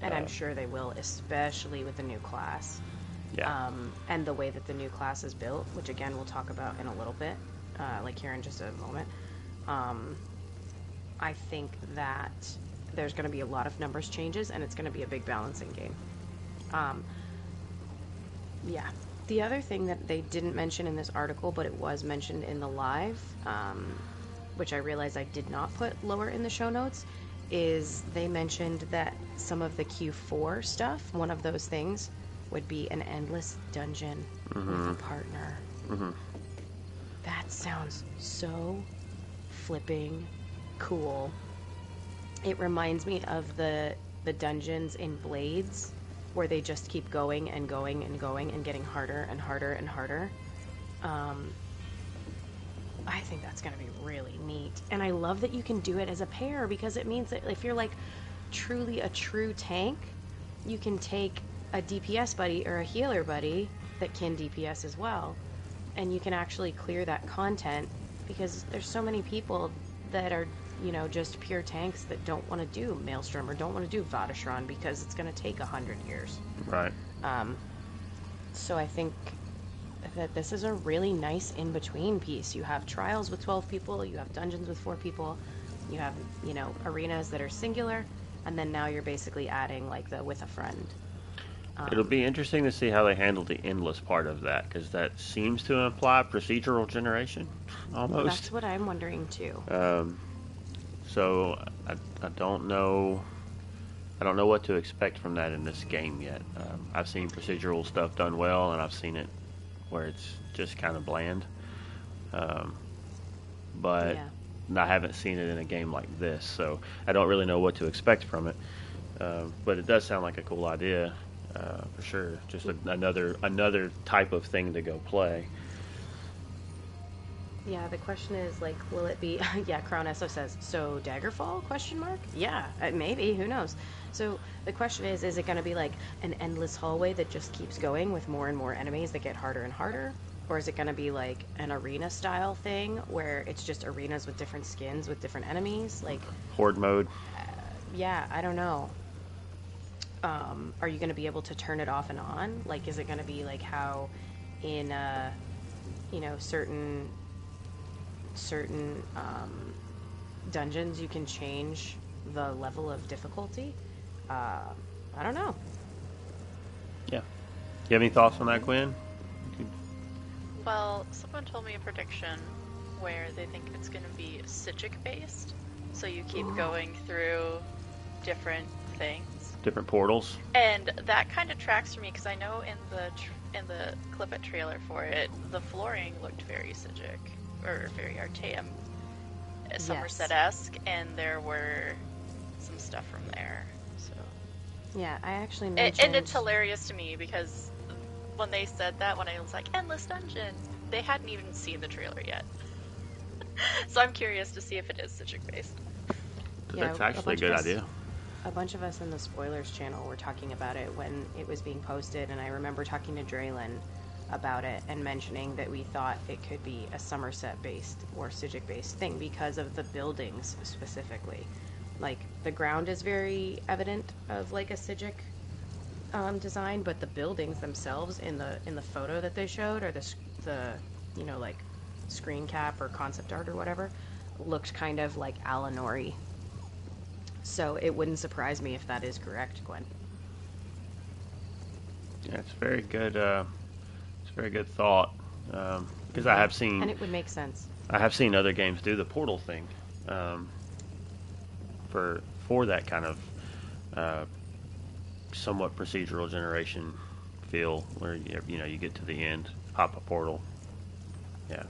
And I'm sure they will, especially with the new class. Yeah. And the way that the new class is built, which again we'll talk about in a little bit, like here in just a moment. I think that there's going to be a lot of numbers changes, and it's going to be a big balancing game. Yeah. The other thing that they didn't mention in this article, but it was mentioned in the live, which I realized I did not put lower in the show notes, is they mentioned that some of the Q4 stuff, one of those things, would be an endless dungeon with a partner. That sounds so flipping cool. It reminds me of the dungeons in Blades, where they just keep going and going and going and getting harder and harder and harder. I think that's going to be really neat. And I love that you can do it as a pair, because it means that if you're like truly a true tank, you can take a DPS buddy or a healer buddy that can DPS as well, and you can actually clear that content, because there's so many people that are, just pure tanks that don't want to do Maelstrom or don't want to do Vatashran because it's going to take 100 years. Right. So I think that this is a really nice in-between piece. You have trials with 12 people, you have dungeons with 4 people, you have, arenas that are singular, and then now you're basically adding like the with a friend. It'll be interesting to see how they handle the endless part of that, because that seems to imply procedural generation, almost. That's what I'm wondering too. So I don't know. I don't know what to expect from that in this game yet. I've seen procedural stuff done well, and I've seen it where it's just kind of bland. But Yeah. I haven't seen it in a game like this, so I don't really know what to expect from it. But it does sound like a cool idea, for sure. Just another type of thing to go play. Yeah, the question is, like, will it be... yeah, Crown Esso says, so Daggerfall, question mark? Yeah, maybe, who knows? So the question is it going to be like an endless hallway that just keeps going with more and more enemies that get harder and harder? Or is it going to be like an arena-style thing where it's just arenas with different skins with different enemies? Like... Horde mode? Yeah, I don't know. Are you going to be able to turn it off and on? Like, is it going to be like how in, certain dungeons you can change the level of difficulty? I don't know. Yeah. You have any thoughts on that, Gwen? Well, someone told me a prediction where they think it's going to be Psijic based, so you keep going through different things. Different portals. And that kind of tracks for me, because I know in the Clip-It trailer for it, the flooring looked very Psijic, or very Artaeum, Somerset-esque, and there were some stuff from there. So Yeah, I actually mentioned... And it's hilarious to me, because when they said that, when I was like, Endless Dungeon, they hadn't even seen the trailer yet. So I'm curious to see if it is Psijic based. Yeah, That's actually a good idea. A bunch of us in the spoilers channel were talking about it when it was being posted, and I remember talking to Draylin about it and mentioning that we thought it could be a Somerset-based or Psijic-based thing because of the buildings specifically. Like, the ground is very evident of like a Psijic design, but the buildings themselves in the photo that they showed, or the like screen cap or concept art or whatever, looked kind of like Alanori. So it wouldn't surprise me if that is correct, Gwen. Yeah, it's very good. It's very good thought. Because I have seen, And it would make sense. I have seen other games do the portal thing, um, for that kind of uh, somewhat procedural generation feel, where you get to the end, pop a portal. Yeah,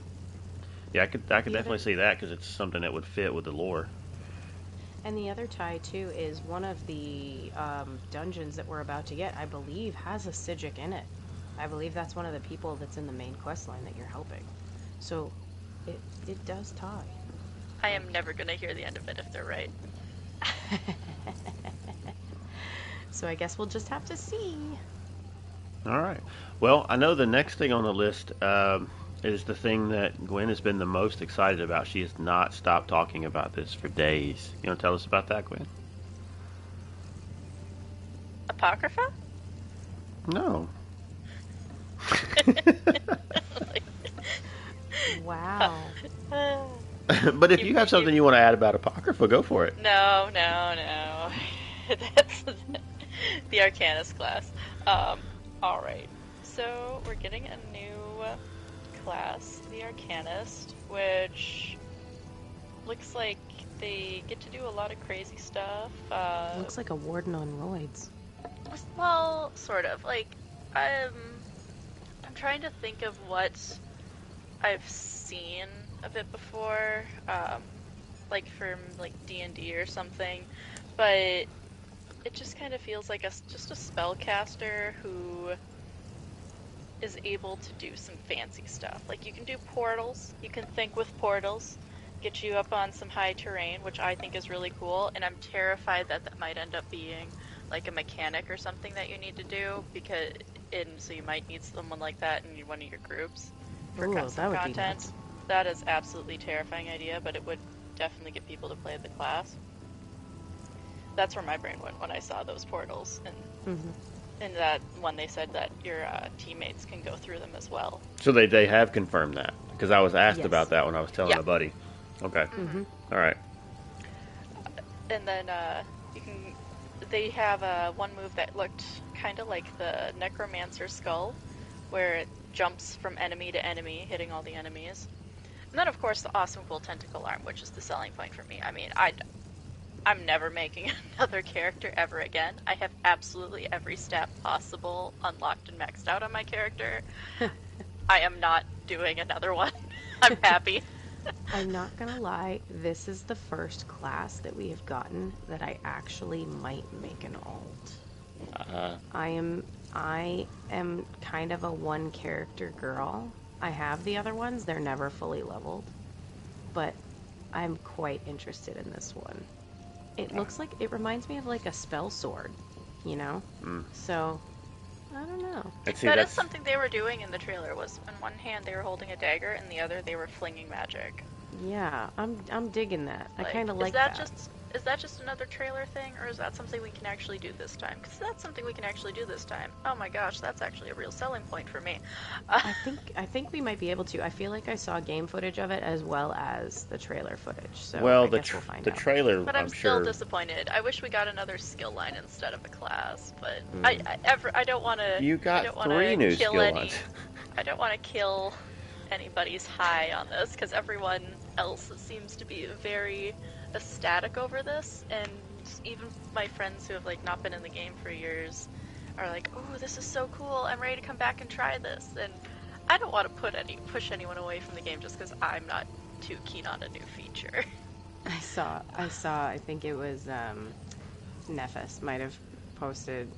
yeah, I could definitely see that because it's something that would fit with the lore. And the other tie, too, is one of the dungeons that we're about to get, I believe, has a Psijic in it. I believe that's one of the people that's in the main quest line that you're helping. So, it does tie. I am never going to hear the end of it if they're right. So I guess we'll just have to see. All right. Well, I know the next thing on the list is the thing that Gwen has been the most excited about. She has not stopped talking about this for days. You want to tell us about that, Gwen? Apocrypha? No. Wow. But if you have something you want to add about Apocrypha, go for it. No. That's the Arcanist class. Alright. So, we're getting a new class, the Arcanist, which looks like they get to do a lot of crazy stuff. Looks like a warden on roids. Well, sort of. Like, I'm trying to think of what I've seen of it before, like from like D&D or something, but it just kind of feels like just a spellcaster who is able to do some fancy stuff. Like, you can do portals, you can think with portals, get you up on some high terrain, which I think is really cool, and I'm terrified that that might end up being like a mechanic or something that you need to do, so you might need someone like that in one of your groups for Ooh, custom that would be content. nuts. That is absolutely terrifying idea, but it would definitely get people to play the class. That's where my brain went when I saw those portals, and in that one they said that your teammates can go through them as well. So they have confirmed that, because I was asked Yes. about that when I was telling a buddy. Okay. All right. And then they have one move that looked kind of like the Necromancer Skull, where it jumps from enemy to enemy, hitting all the enemies. And then, of course, the awesome cool tentacle arm, which is the selling point for me. I mean, I'm never making another character ever again. I have absolutely every stat possible unlocked and maxed out on my character. I am not doing another one. I'm happy. I'm not gonna lie, this is the first class that we have gotten that I actually might make an alt. I am kind of a one character girl. I have the other ones, they're never fully leveled, but I'm quite interested in this one. It looks like, it reminds me of like a spell sword, you know? So, I don't know. That is something they were doing in the trailer, was in one hand they were holding a dagger, and the other they were flinging magic. Yeah, I'm digging that. I kind of like is that. Is that just another trailer thing, or is that something we can actually do this time? Because that's something we can actually do this time. Oh my gosh, that's actually a real selling point for me. I think we might be able to. I feel like I saw game footage of it as well as the trailer footage. So Well, I the guess we'll find the out. trailer, But I'm sure. still disappointed. I wish we got another skill line instead of a class. But I don't want to. You got 3 new skill lines. I don't want to kill anybody's high on this, because everyone else seems to be very ecstatic over this, and even my friends who have like not been in the game for years are like, "Oh, this is so cool! I'm ready to come back and try this." And I don't want to push anyone away from the game just because I'm not too keen on a new feature. I saw. I think it was Nephis might have posted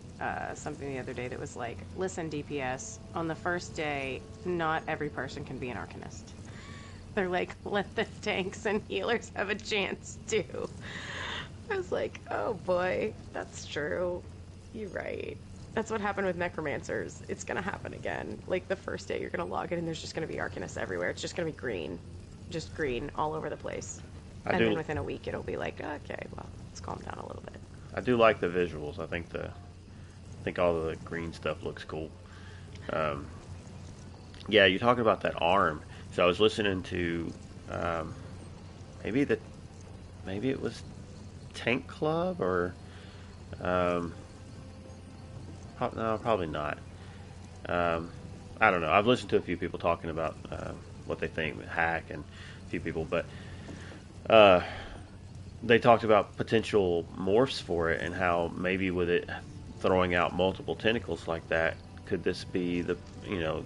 something the other day that was like, "Listen, DPS, on the first day, not every person can be an Arcanist." They're like, let the tanks and healers have a chance too. I was like, oh boy, that's true. You're right. That's what happened with Necromancers. It's gonna happen again. Like, the first day you're gonna log in and there's just gonna be Arcanists everywhere. It's just gonna be green. Just green all over the place. Then within a week it'll be like, okay, well, let's calm down a little bit. I do like the visuals. I think all the green stuff looks cool. Yeah, you're talking about that arm. So I was listening to maybe it was Tank Club, or no, probably not. I don't know. I've listened to a few people talking about what they think with hack and a few people, but they talked about potential morphs for it and how maybe with it throwing out multiple tentacles like that, could this be the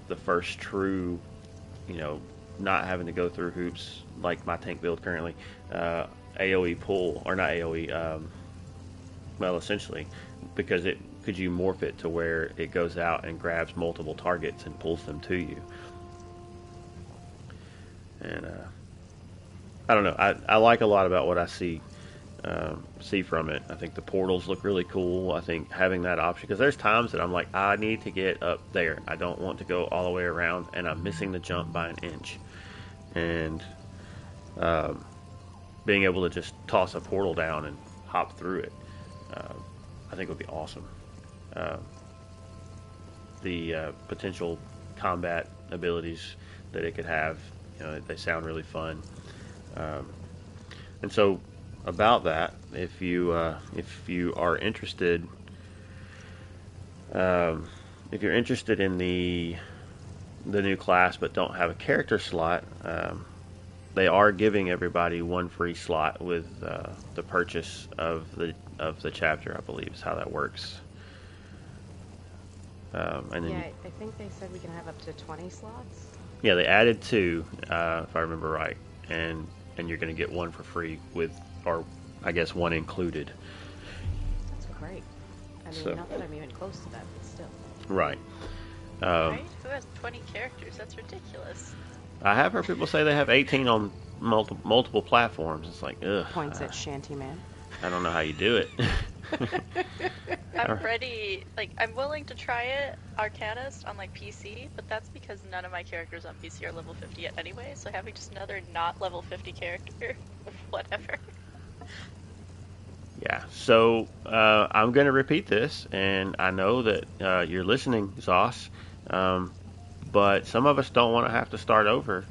the first true not having to go through hoops like my tank build currently, AOE pull or not AOE, well essentially because it could you morph it to where it goes out and grabs multiple targets and pulls them to you. And I don't know. I like a lot about what I see from it. I think the portals look really cool. I think having that option, because there's times that I'm like, I need to get up there. I don't want to go all the way around, and I'm missing the jump by an inch. And being able to just toss a portal down and hop through it, I think would be awesome. The potential combat abilities that it could have, they sound really fun. And so about that, if you are interested, if you're interested in the new class but don't have a character slot, they are giving everybody one free slot with the purchase of the chapter, I believe is how that works. And then I think they said we can have up to 20 slots. Yeah, they added 2, if I remember right, and you're going to get 1 for free with, or I guess 1 included. That's great. I mean, not that I'm even close to that, but still. Right. Right? Who has 20 characters? That's ridiculous. I have heard people say they have 18 on multiple platforms. It's like, ugh. Points at Shantyman. I don't know how you do it. I'm ready, I'm willing to try it, Arcanist, on, PC, but that's because none of my characters on PC are level 50 yet anyway, so having just another not level 50 character, whatever. Yeah, so I'm going to repeat this, and I know that you're listening, Zos, but some of us don't want to have to start over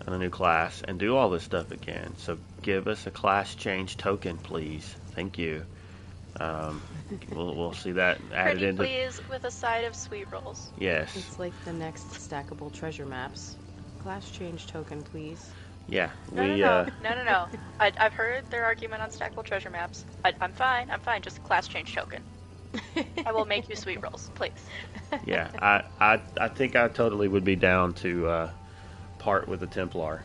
on a new class and do all this stuff again, so give us a class change token, please. Thank you. We'll see that added Pretty into. please, with a side of sweet rolls. Yes. It's like the next stackable treasure maps. Class change token, please. Yeah. No. I've heard their argument on stackable treasure maps. I'm fine. Just a class change token. I will make you sweet rolls, please. Yeah. I think I totally would be down to part with the Templar,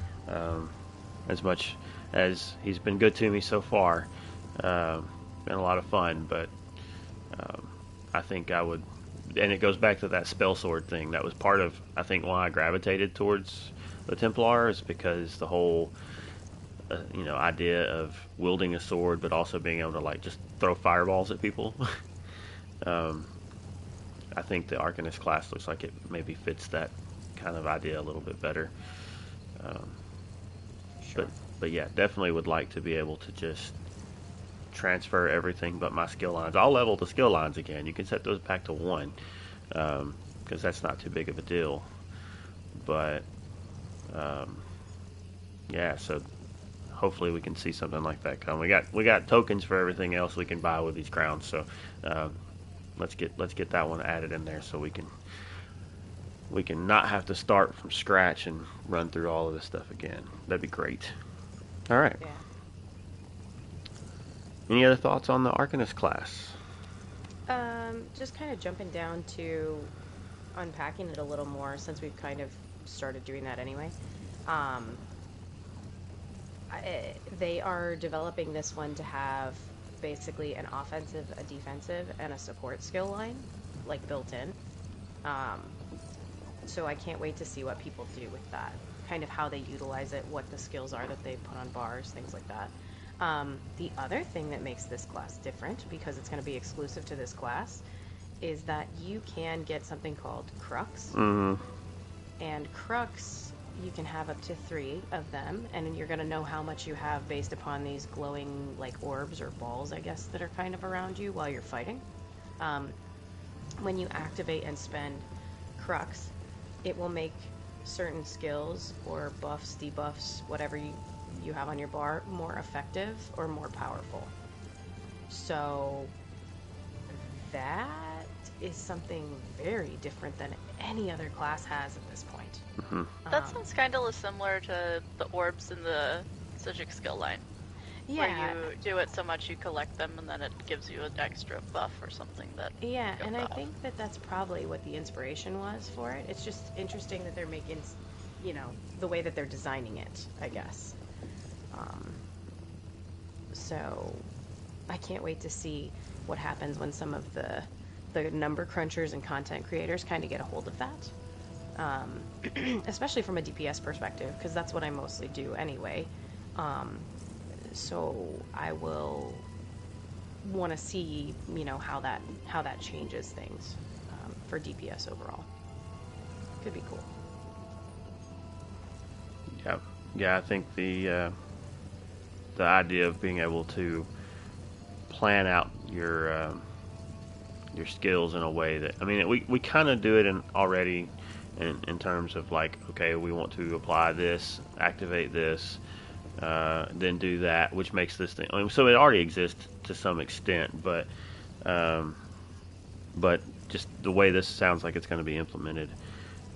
as much as he's been good to me so far. Been a lot of fun, but I think I would, and it goes back to that spell sword thing. That was part of, I think, why I gravitated towards the Templar, is because the whole idea of wielding a sword but also being able to just throw fireballs at people. I think the Arcanist class looks like it maybe fits that kind of idea a little bit better. Sure. But yeah, definitely would like to be able to just transfer everything but my skill lines. I'll level the skill lines again. You can set those back to 1, because that's not too big of a deal. But yeah, so hopefully we can see something like that come. We got tokens for everything else we can buy with these crowns. So let's get that one added in there so we can not have to start from scratch and run through all of this stuff again. That'd be great. All right. Yeah. Any other thoughts on the Arcanist class? Just kind of jumping down to unpacking it a little more, since we've kind of started doing that anyway. They are developing this one to have basically an offensive, a defensive, and a support skill line, built in. So I can't wait to see what people do with that. Kind of how they utilize it, what the skills are that they put on bars, things like that. The other thing that makes this class different, because it's going to be exclusive to this class, is that you can get something called Crux. Mm-hmm. And Crux, you can have up to 3 of them, and you're going to know how much you have based upon these glowing, orbs or balls, I guess, that are kind of around you while you're fighting. When you activate and spend Crux, it will make certain skills or buffs, debuffs, whatever you have on your bar more effective or more powerful. So that is something very different than any other class has at this point. Mm-hmm. That sounds kind of similar to the orbs in the Psijic skill line. Yeah. Where you do it so much you collect them and then it gives you an extra buff or something that Yeah, goes and off. I think that that's probably what the inspiration was for it. It's just interesting that they're making, you know, the way that they're designing it, I guess. So I can't wait to see what happens when some of the number crunchers and content creators kind of get a hold of that. Especially from a DPS perspective, because that's what I mostly do anyway. So I will want to see, you know, how that changes things for DPS overall. Could be cool. Yeah. I think the idea of being able to plan out your skills in a way that, I mean, we kind of do it already in terms of like, okay, we want to apply this, activate this, then do that, which makes this thing. I mean, so it already exists to some extent, but just the way this sounds like it's going to be implemented,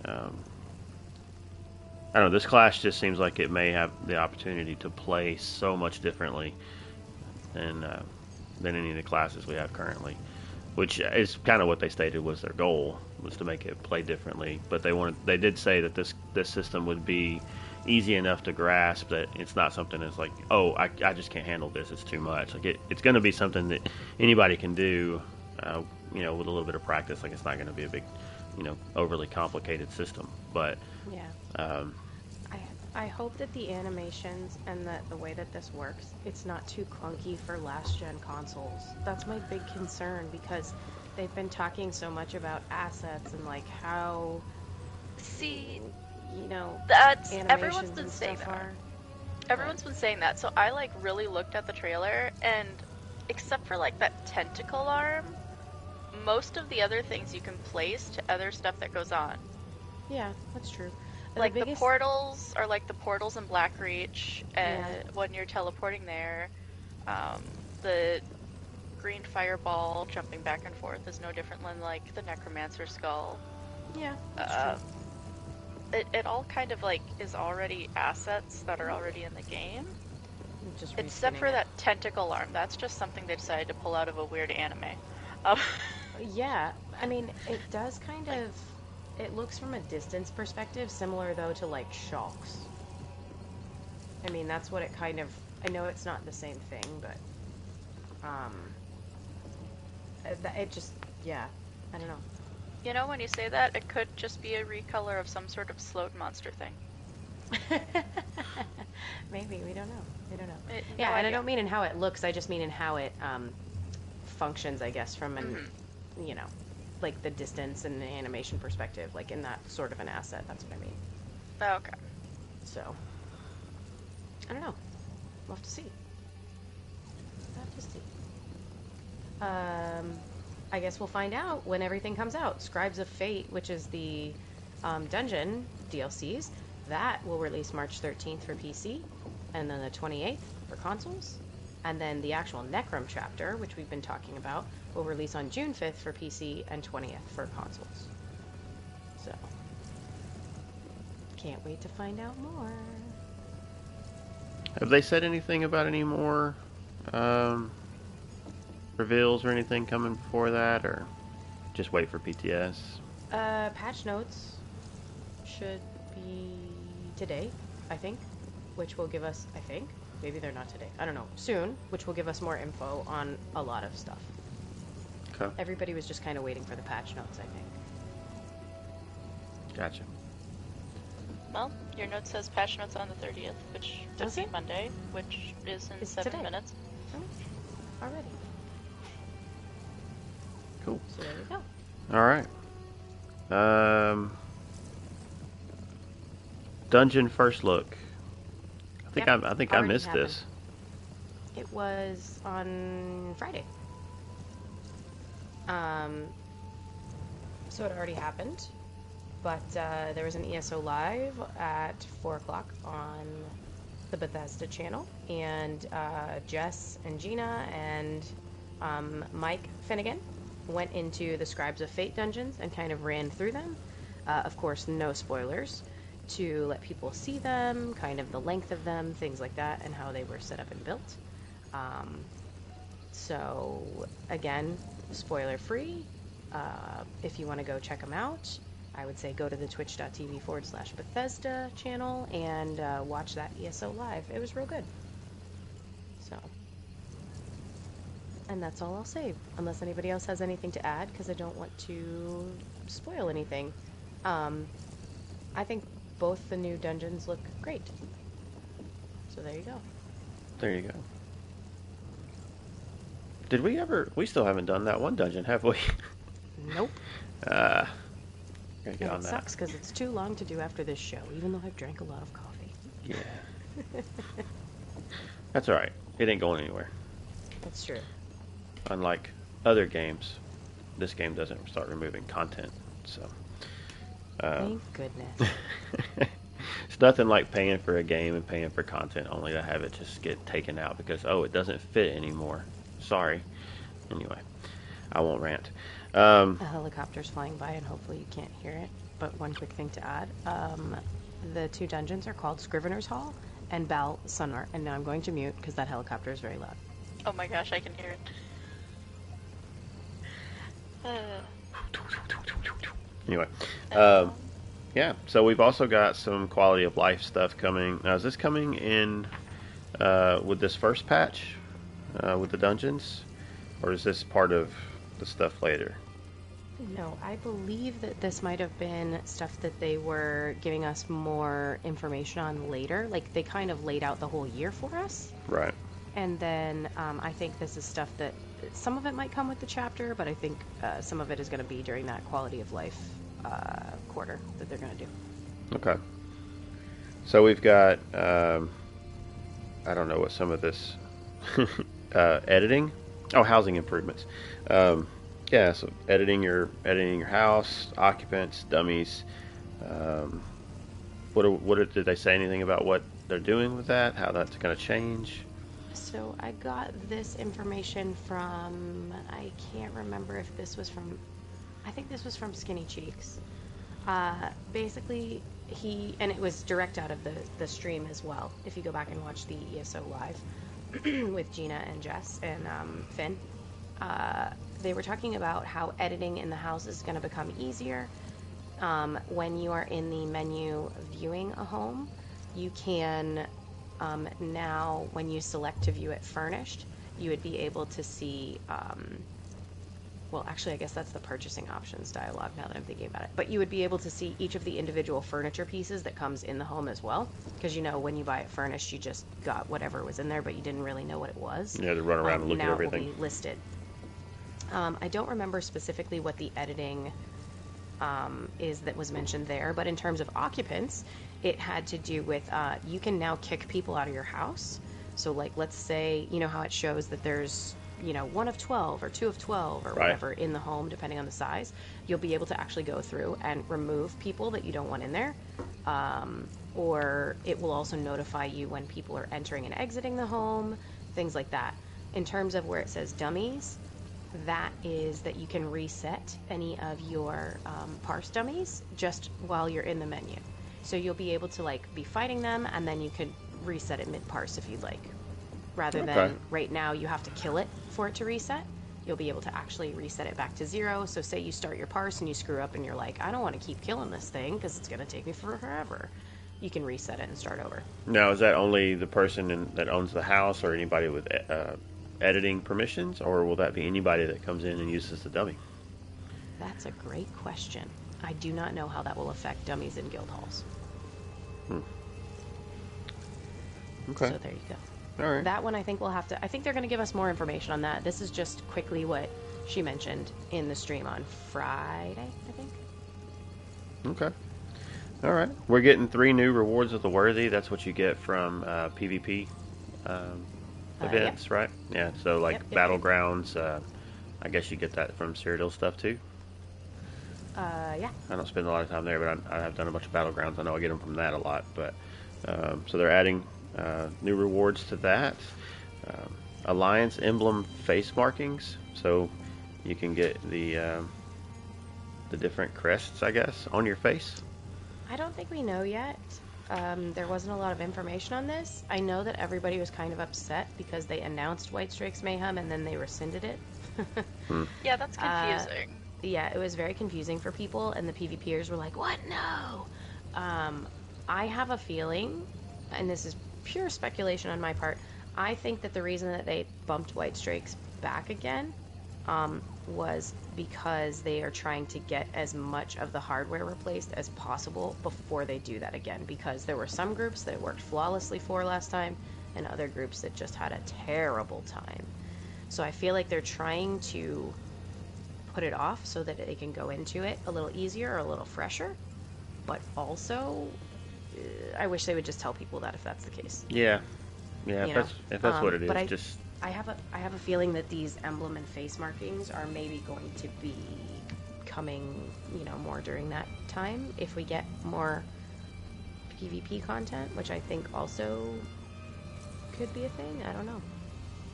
I don't know. This class just seems like it may have the opportunity to play so much differently than any of the classes we have currently, which is kind of what they stated was their goal, was to make it play differently. But they did say that this system would be easy enough to grasp, that it's not something that's like, oh, I just can't handle this, it's too much. Like it's going to be something that anybody can do, you know, with a little bit of practice. Like, it's not going to be a big, you know, overly complicated system. But yeah, I hope that the animations and the way that this works, it's not too clunky for last gen consoles. That's my big concern, because they've been talking so much about assets and like how, See, you know, that's animations everyone's been and saying stuff that. are. Everyone's been saying that. So I like really looked at the trailer, and except for like that tentacle arm, most of the other things you can place to other stuff that goes on. Yeah, that's true. Like the portals are like the portals in Blackreach, and Yeah. when you're teleporting there, the green fireball jumping back and forth is no different than like the necromancer skull. Yeah, that's true. It all kind of like is already assets that are already in the game. Just Except for reskinning it. that tentacle arm. That's just something they decided to pull out of a weird anime. Yeah, I mean, it does kind of, it looks from a distance perspective similar though to like shocks. I mean, that's what it kind of, I know it's not the same thing, but it just, yeah, I don't know. You know, when you say that, it could just be a recolor of some sort of sloat monster thing. Maybe, we don't know. No Yeah, and idea. I don't mean in how it looks, I just mean in how it functions, I guess, from an, you know, like the distance and the animation perspective, like in that sort of an asset, that's what I mean. Okay. So, I don't know. We'll have to see. I guess we'll find out when everything comes out. Scribes of Fate, which is the dungeon DLCs, that will release March 13th for PC, and then the 28th for consoles. And then the actual Necrom chapter, which we've been talking about, will release on June 5th for PC and 20th for consoles. So, can't wait to find out more. Have they said anything about any more reveals or anything coming before that, or just wait for PTS? Patch notes should be today, I think, which will give us, maybe they're not today, I don't know, soon, which will give us more info on a lot of stuff. Okay. Everybody was just kind of waiting for the patch notes, I think. Gotcha. Well, your note says patch notes on the 30th, which Does would be it? Monday, which is in It's 7 today. minutes. Oh, already. Cool. So there we go. All right. Dungeon first look. I think Yep, I already missed happened. this. It was on Friday. So it already happened, but there was an ESO live at 4 o'clock on the Bethesda channel, and Jess and Gina and Mike Finnegan went into the Scribes of Fate dungeons and kind of ran through them. Of course, no spoilers, to let people see them, kind of the length of them, things like that, and how they were set up and built. So, again, spoiler free. If you want to go check them out, I would say go to the twitch.tv/Bethesda channel and watch that ESO live. It was real good. So, and that's all I'll say, unless anybody else has anything to add, because I don't want to spoil anything. I think both the new dungeons look great. So there you go. There you go. Did we ever... We still haven't done that one dungeon, have we? Nope. Gotta get And on it that. sucks because it's too long to do after this show, even though I've drank a lot of coffee. Yeah. That's alright. It ain't going anywhere. That's true. Unlike other games, this game doesn't start removing content, so... Thank goodness. It's nothing like paying for a game and paying for content only to have it just get taken out because, oh, it doesn't fit anymore. Sorry. Anyway, I won't rant. A helicopter's flying by and hopefully you can't hear it. But one quick thing to add. The two dungeons are called Scrivener's Hall and Bal Sunmar. And now I'm going to mute because that helicopter is very loud. Oh my gosh, I can hear it. Anyway, yeah, so we've also got some quality of life stuff coming. Now, is this coming in with this first patch with the dungeons? Or is this part of the stuff later? No, I believe that this might have been stuff that they were giving us more information on later. Like, they kind of laid out the whole year for us. Right. And then I think this is stuff that some of it might come with the chapter, but I think some of it is going to be during that quality of life quarter that they're going to do. Okay. So we've got, I don't know what some of this, editing. Oh, housing improvements. Yeah, so editing your house, occupants, dummies. Did they say anything about what they're doing with that? How that's going to change? So I got this information from, I can't remember if this was from, I think this was from Skinny Cheeks. Basically, and it was direct out of the stream as well. If you go back and watch the ESO live with Gina and Jess and Finn, they were talking about how editing in the house is going to become easier. When you are in the menu viewing a home, you can now, when you select to view it furnished, you would be able to see, well, actually, I guess that's the purchasing options dialogue now that I'm thinking about it. But you would be able to see each of the individual furniture pieces that comes in the home as well. Because, you know, when you buy it furnished, you just got whatever was in there, but you didn't really know what it was. You had to run around and look at everything. Now it will be listed. I don't remember specifically what the editing is that was mentioned there, but in terms of occupants, it had to do with you can now kick people out of your house. So, like, let's say, you know how it shows that there's, you know, 1 of 12 or 2 of 12 or whatever in the home, depending on the size. You'll be able to actually go through and remove people that you don't want in there. Or it will also notify you when people are entering and exiting the home, things like that. In terms of where it says dummies, that is that you can reset any of your parse dummies just while you're in the menu. So you'll be able to, like, be fighting them, and then you could reset it mid-parse if you'd like. Rather than right now you have to kill it for it to reset, you'll be able to actually reset it back to 0. So say you start your parse and you screw up and you're like, I don't want to keep killing this thing because it's going to take me forever. You can reset it and start over. Now, is that only the person that owns the house or anybody with editing permissions, or will that be anybody that comes in and uses the dummy? That's a great question. I do not know how that will affect dummies in guild halls. Okay. So there you go. All right. That one I think we'll have to... I think they're going to give us more information on that. This is just quickly what she mentioned in the stream on Friday, I think. Okay. All right. We're getting 3 new rewards of the worthy. That's what you get from PvP events, right? Yeah. So, like, Battlegrounds, I guess you get that from Cyrodiil stuff, too? Yeah. I don't spend a lot of time there, but I have done a bunch of Battlegrounds. I know I get them from that a lot. But so they're adding new rewards to that. Alliance emblem face markings. So you can get the different crests, I guess, on your face. I don't think we know yet. There wasn't a lot of information on this. I know that everybody was kind of upset because they announced White Strix Mayhem and then they rescinded it. Yeah, that's confusing. Yeah, it was very confusing for people, and the PvPers were like, what? No! I have a feeling, and this is pure speculation on my part, I think that the reason that they bumped White Strix back again was because they are trying to get as much of the hardware replaced as possible before they do that again, because there were some groups that it worked flawlessly for last time, and other groups that just had a terrible time. So I feel like they're trying to put it off so that they can go into it a little easier or a little fresher, but also I wish they would just tell people that if that's the case. Yeah, if that's what it is. But Just I have a feeling that these emblem and face markings are maybe going to be coming, more during that time if we get more PvP content, which I think also could be a thing. I don't know.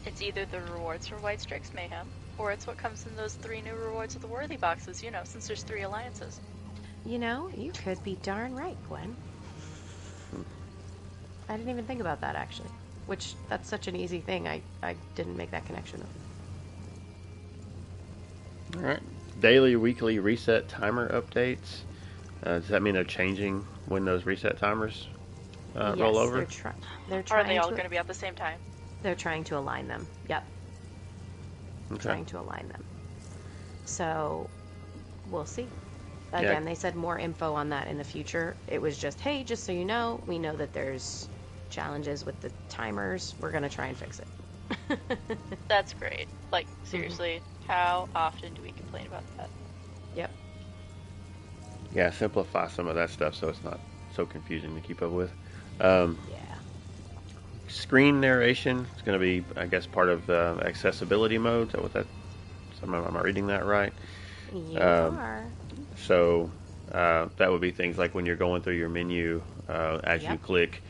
It's either the rewards for White Strix Mayhem, or it's what comes in those 3 new rewards of the Worthy boxes, since there's 3 alliances. You could be darn right, Gwen. I didn't even think about that, actually. Which, that's such an easy thing. I didn't make that connection. all right. Daily, weekly reset timer updates. Does that mean they're changing when those reset timers roll over? They're Or trying are they all going to be at the same time? They're trying to align them. Yep. Okay. Trying to align them. So, we'll see. Again, they said more info on that in the future. It was just, hey, just so you know, we know that there's challenges with the timers. We're going to try and fix it. That's great. Like, seriously, how often do we complain about that? Yep. Yeah, simplify some of that stuff so it's not so confusing to keep up with. Yeah. Screen narration is going to be, I guess, part of the accessibility mode. Is that what that? Am I reading that right? You are. So that would be things like when you're going through your menu, as you click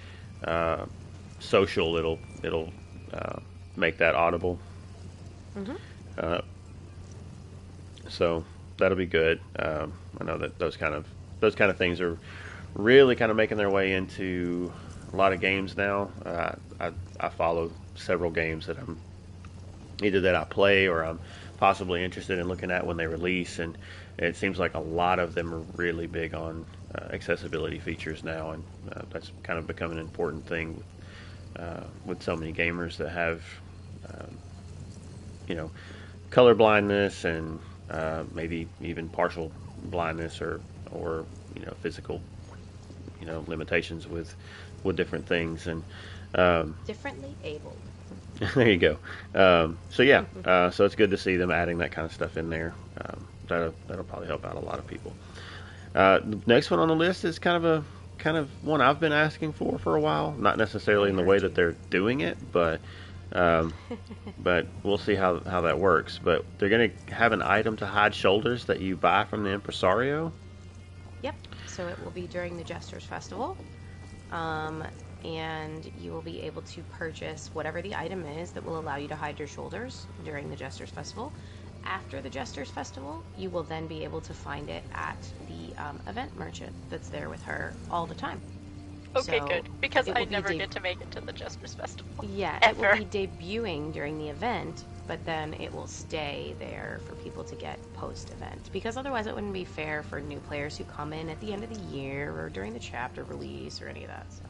social, it'll make that audible. So that'll be good. I know that those kind of things are really kind of making their way into a lot of games now. I follow several games that I play or I'm possibly interested in looking at when they release, and it seems like a lot of them are really big on accessibility features now, and that's kind of become an important thing with so many gamers that have color blindness and maybe even partial blindness or physical limitations with different things, and Differently abled. there you go. So it's good to see them adding that kind of stuff in there. That'll probably help out a lot of people. The next one on the list is kind of one I've been asking for a while. Not necessarily in the way that they're doing it, but we'll see how that works. But they're going to have an item to hide shoulders that you buy from the Impresario. Yep. So it will be during the Jester's Festival. And you will be able to purchase whatever the item is that will allow you to hide your shoulders during the Jester's Festival. After the Jester's Festival, you will then be able to find it at the event merchant that's there with her all the time. Okay, So good. Because I will be never get to make it to the Jester's Festival. Yeah, Ever. it will be debuting during the event, but then it will stay there for people to get post-event. Because otherwise it wouldn't be fair for new players who come in at the end of the year or during the chapter release or any of that, so...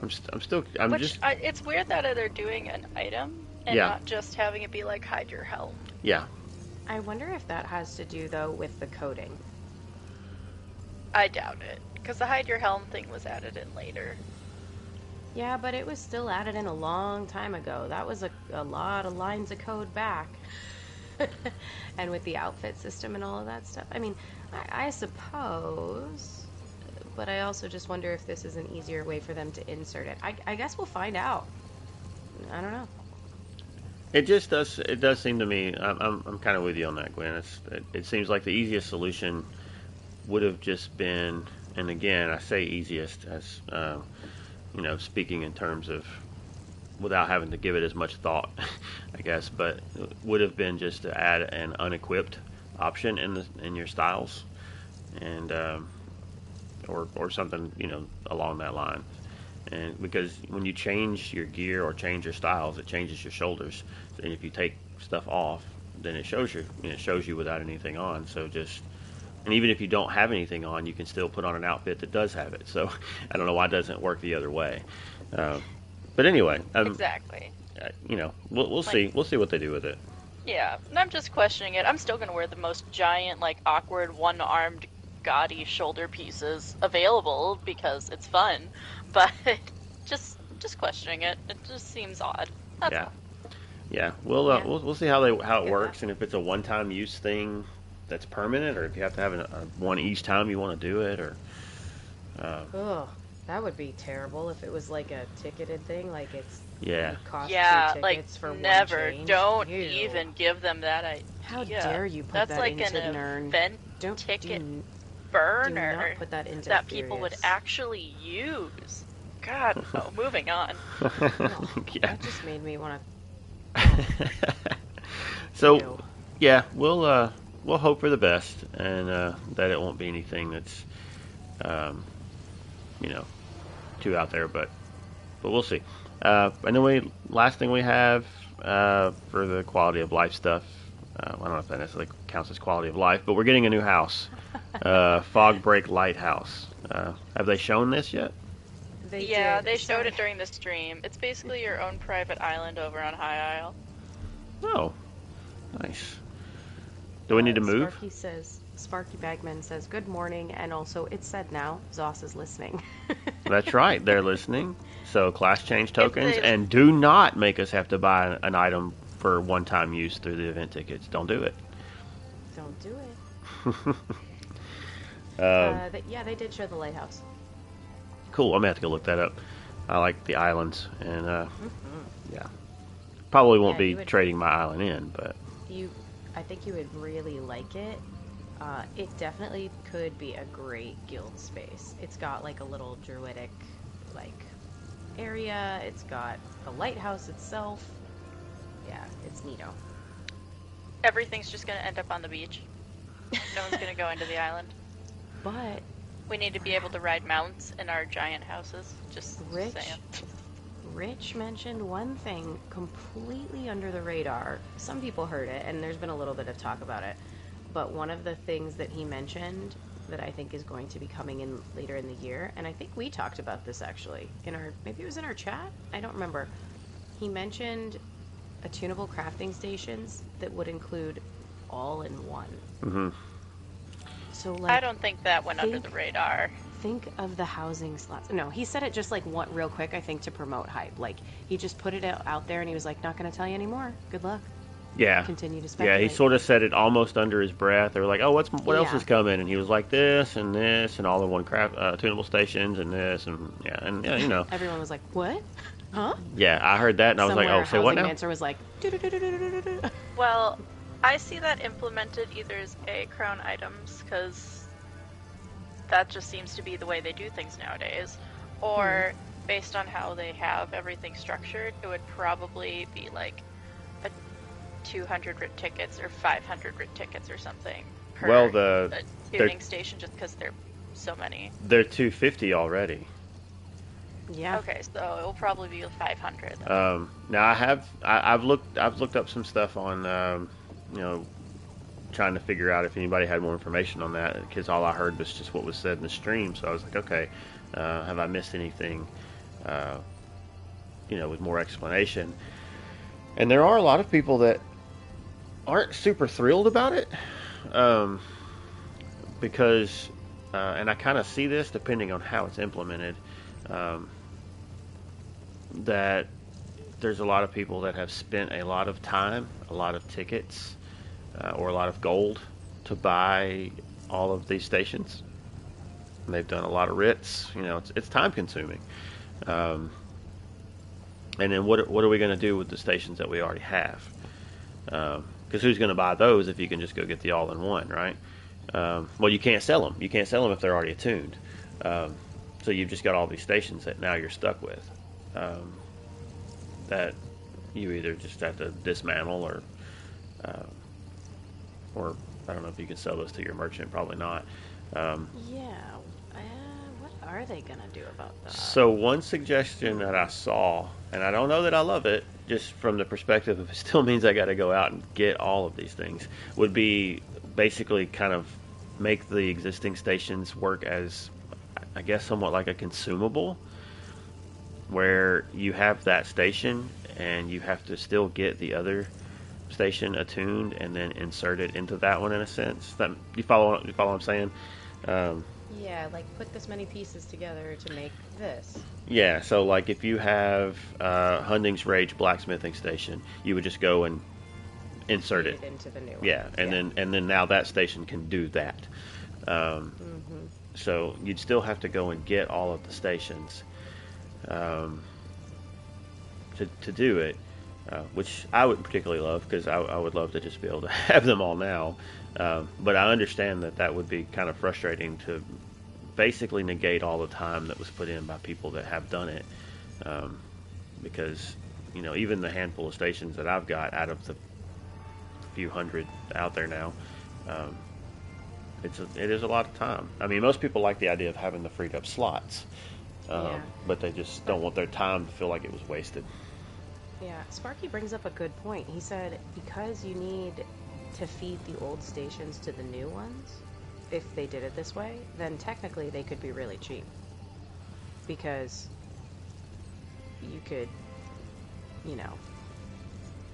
It's weird that they're doing an item and not just having it be like hide your helm. Yeah. I wonder if that has to do, though, with the coding. I doubt it, because the hide your helm thing was added in later. Yeah, but it was still added in a long time ago. That was a lot of lines of code back. And with the outfit system and all of that stuff. I mean, I suppose... But I also just wonder if this is an easier way for them to insert it. I guess we'll find out. I don't know. It does seem to me, I'm kind of with you on that, Gwen. It seems like the easiest solution would have just been, and again, I say easiest as, speaking in terms of without having to give it as much thought, I guess. But it would have been just to add an unequipped option in your styles, and or something along that line. And because when you change your gear or change your styles, it changes your shoulders. And if you take stuff off, then it shows you without anything on. So and even if you don't have anything on, you can still put on an outfit that does have it. So I don't know why it doesn't work the other way. But anyway, exactly. We'll see. We'll see what they do with it. Yeah, and I'm just questioning it. I'm still gonna wear the most giant, like awkward, one-armed, gaudy shoulder pieces available because it's fun. But just questioning it. It just seems odd. That's all. Yeah. We'll see how it works, and if it's a one-time use thing that's permanent, or if you have to have one each time you want to do it, or. That would be terrible if it was like a ticketed thing, like it's. Yeah. Cost yeah, two like tickets for never. One change. Don't Ew. even give them that idea. How dare you put That's that like into an Nern? event Don't ticket do burner not put that into that people would Furious. actually use. God, no. Moving on. Yeah. That just made me want to. So, Ew. yeah, we'll hope for the best, and that it won't be anything that's, too out there, but we'll see. And then last thing we have for the quality of life stuff. I don't know if that necessarily counts as quality of life, but we're getting a new house, Fog Break Lighthouse. Have they shown this yet? They showed it during the stream. It's basically your own private island over on High Isle. Oh, nice. Do we need to move? Sparky Bagman says, good morning, and also it's said now, Zoss is listening. That's right, they're listening. So class change tokens, and do not make us have to buy an item for one-time use through the event tickets. Don't do it. Don't do it. They did show the lighthouse. Cool, I'm going to have to go look that up. I like the islands, and yeah. Probably won't be trading my island in, but... I think you would really like it. It definitely could be a great guild space. It's got like a little druidic area. It's got the lighthouse itself. Yeah, it's neato. Everything's just going to end up on the beach. No one's going to go into the island. But we need to be able to ride mounts in our giant houses. Just saying. Rich mentioned one thing completely under the radar. Some people heard it, and there's been a little bit of talk about it. But one of the things that he mentioned that I think is going to be coming in later in the year, and I think we talked about this actually maybe it was in our chat? I don't remember. He mentioned attunable crafting stations that would include all-in-one. Mm-hmm. So I don't think that went under the radar. Think of the housing slots. No, he said it just real quick, I think, to promote hype. He just put it out there, and he was like, not going to tell you anymore. Good luck. Yeah. Continue to speculate. Yeah, he sort of said it almost under his breath. They were like, oh, what else is coming? And he was like, this, and all in one tunable stations, and this, and Everyone was like, what? Huh? Yeah, I heard that, and I was like, oh, say what now? Answer was like, well, I see that implemented either as crown items, because that just seems to be the way they do things nowadays, or based on how they have everything structured, it would probably be like 200 writ tickets or 500 writ tickets or something per tuning station, just because there are so many. They're 250 already. Yeah. Okay, so it will probably be 500. Now I've looked up some stuff on trying to figure out if anybody had more information on that, because all I heard was just what was said in the stream. So I was like, okay, have I missed anything? With more explanation. And there are a lot of people that aren't super thrilled about it, because, and I kind of see this depending on how it's implemented, that there's a lot of people that have spent a lot of time, a lot of tickets, or a lot of gold to buy all of these stations. And they've done a lot of writs. It's time consuming. And then what are we going to do with the stations that we already have? Because who's going to buy those if you can just go get the all-in-one, right? Well, you can't sell them. You can't sell them if they're already attuned. So you've just got all these stations that now you're stuck with. that you either just have to dismantle or I don't know if you can sell those to your merchant. Probably not. Yeah. What are they gonna do about that? So one suggestion that I saw, and I don't know that I love it, just from the perspective of it still means I got to go out and get all of these things, would be basically kind of make the existing stations work as, I guess, somewhat like a consumable, where you have that station and you have to still get the other station attuned and then insert it into that one in a sense. That you follow what I'm saying? Yeah, like put this many pieces together to make this. Yeah, so like if you have Hunding's Rage blacksmithing station, you would just go and insert Feed it into the new one. Yeah, and then now that station can do that. So you'd still have to go and get all of the stations to do it, which I wouldn't particularly love because I would love to just be able to have them all now. But I understand that would be kind of frustrating to basically negate all the time that was put in by people that have done it, because even the handful of stations that I've got out of the few hundred out there now, it is a lot of time. I mean, most people like the idea of having the freed up slots, but they just don't want their time to feel like it was wasted. Yeah, Sparky brings up a good point. He said because you need to feed the old stations to the new ones, if they did it this way, then technically they could be really cheap. Because you could,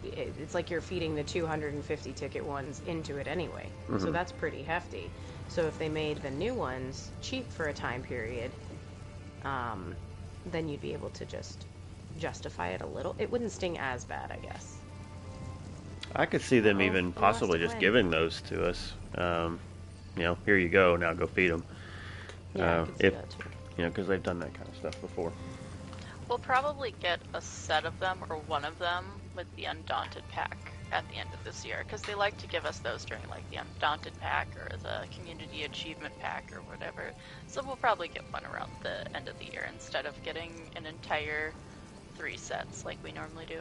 it's like you're feeding the 250 ticket ones into it anyway. Mm-hmm. So that's pretty hefty. So if they made the new ones cheap for a time period, then you'd be able to just justify it a little. It wouldn't sting as bad, I guess. I could see them even possibly just giving those to us. Here you go. Now go feed them. Yeah, I could see that too. Because they've done that kind of stuff before. We'll probably get a set of them or one of them with the Undaunted pack at the end of this year, because they like to give us those during like the Undaunted pack or the Community Achievement pack or whatever. So we'll probably get one around the end of the year instead of getting an entire 3 sets like we normally do.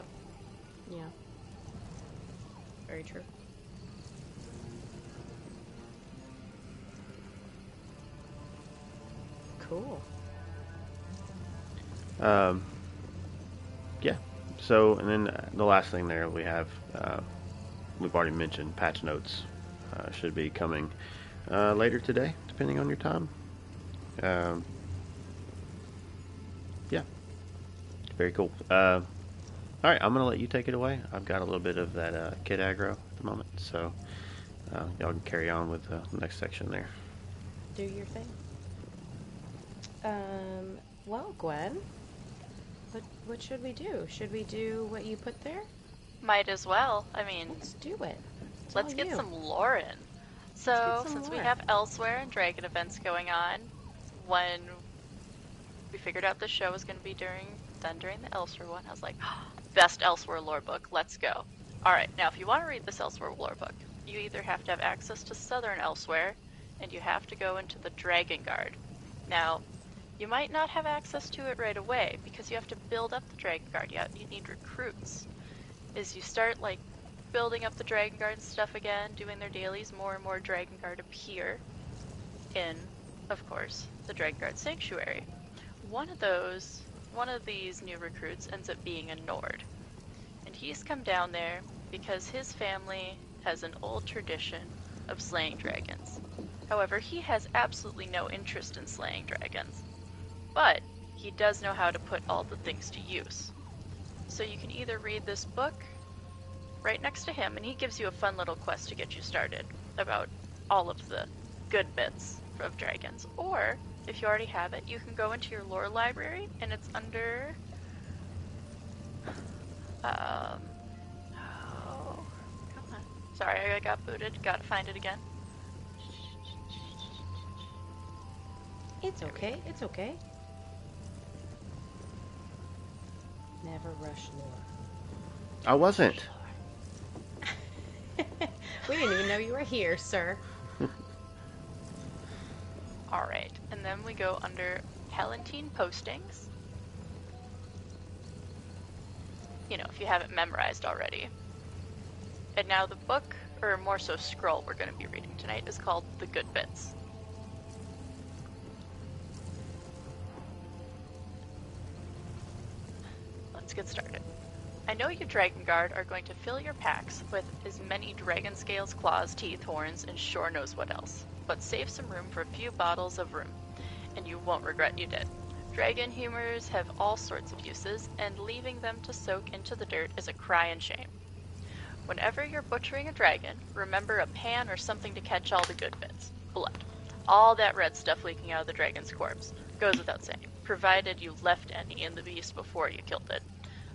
Yeah. Very true. Cool. Yeah. So, and then the last thing there we have, we've already mentioned patch notes should be coming later today, depending on your time. Yeah. Very cool. All right, I'm going to let you take it away. I've got a little bit of that kid aggro at the moment, so y'all can carry on with the next section there. Do your thing. Well, Gwen, what should we do? Should we do what you put there? Might as well. I mean, let's do it. Let's get some lore in. So, since we have Elsewhere and Dragon events going on, when we figured out this show was going to be during the Elsewhere one, I was like, best Elsewhere lore book, let's go. Alright, now if you want to read this Elsewhere lore book, you either have to have access to Southern Elsewhere, and you have to go into the Dragon Guard. Now, you might not have access to it right away, because you have to build up the Dragon Guard. You need recruits. As you start, like, building up the Dragon Guard stuff again, doing their dailies, more and more Dragon Guard appear in, of course, the Dragon Guard Sanctuary. One of these new recruits ends up being a Nord. And he's come down there because his family has an old tradition of slaying dragons. However, he has absolutely no interest in slaying dragons. But he does know how to put all the things to use. So you can either read this book right next to him, and he gives you a fun little quest to get you started about all of the good bits of dragons. Or, if you already have it, you can go into your lore library, and it's under... oh, come on. Sorry, I got booted. Gotta find it again. It's okay, it's okay. Never rush lore. I wasn't. We didn't even know you were here, sir. Alright, and then we go under Palatine postings. if you haven't memorized already. And now the book, or more so scroll we're going to be reading tonight, is called The Good Bits. Let's get started. I know you Dragon Guard are going to fill your packs with as many dragon scales, claws, teeth, horns, and sure knows what else, but save some room for a few bottles of room, and you won't regret you did. Dragon humors have all sorts of uses, and leaving them to soak into the dirt is a cry and shame. Whenever you're butchering a dragon, remember a pan or something to catch all the good bits. Blood. All that red stuff leaking out of the dragon's corpse. Goes without saying, provided you left any in the beast before you killed it.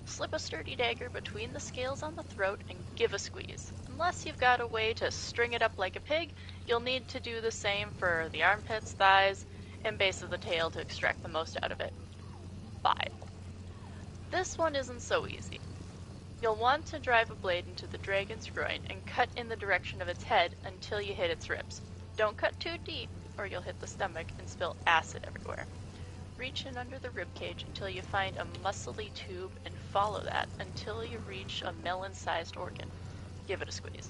Slip a sturdy dagger between the scales on the throat and give a squeeze. Unless you've got a way to string it up like a pig, you'll need to do the same for the armpits, thighs, and base of the tail to extract the most out of it. 5. This one isn't so easy. You'll want to drive a blade into the dragon's groin and cut in the direction of its head until you hit its ribs. Don't cut too deep, or you'll hit the stomach and spill acid everywhere. Reach in under the ribcage until you find a muscly tube and follow that until you reach a melon-sized organ. Give it a squeeze.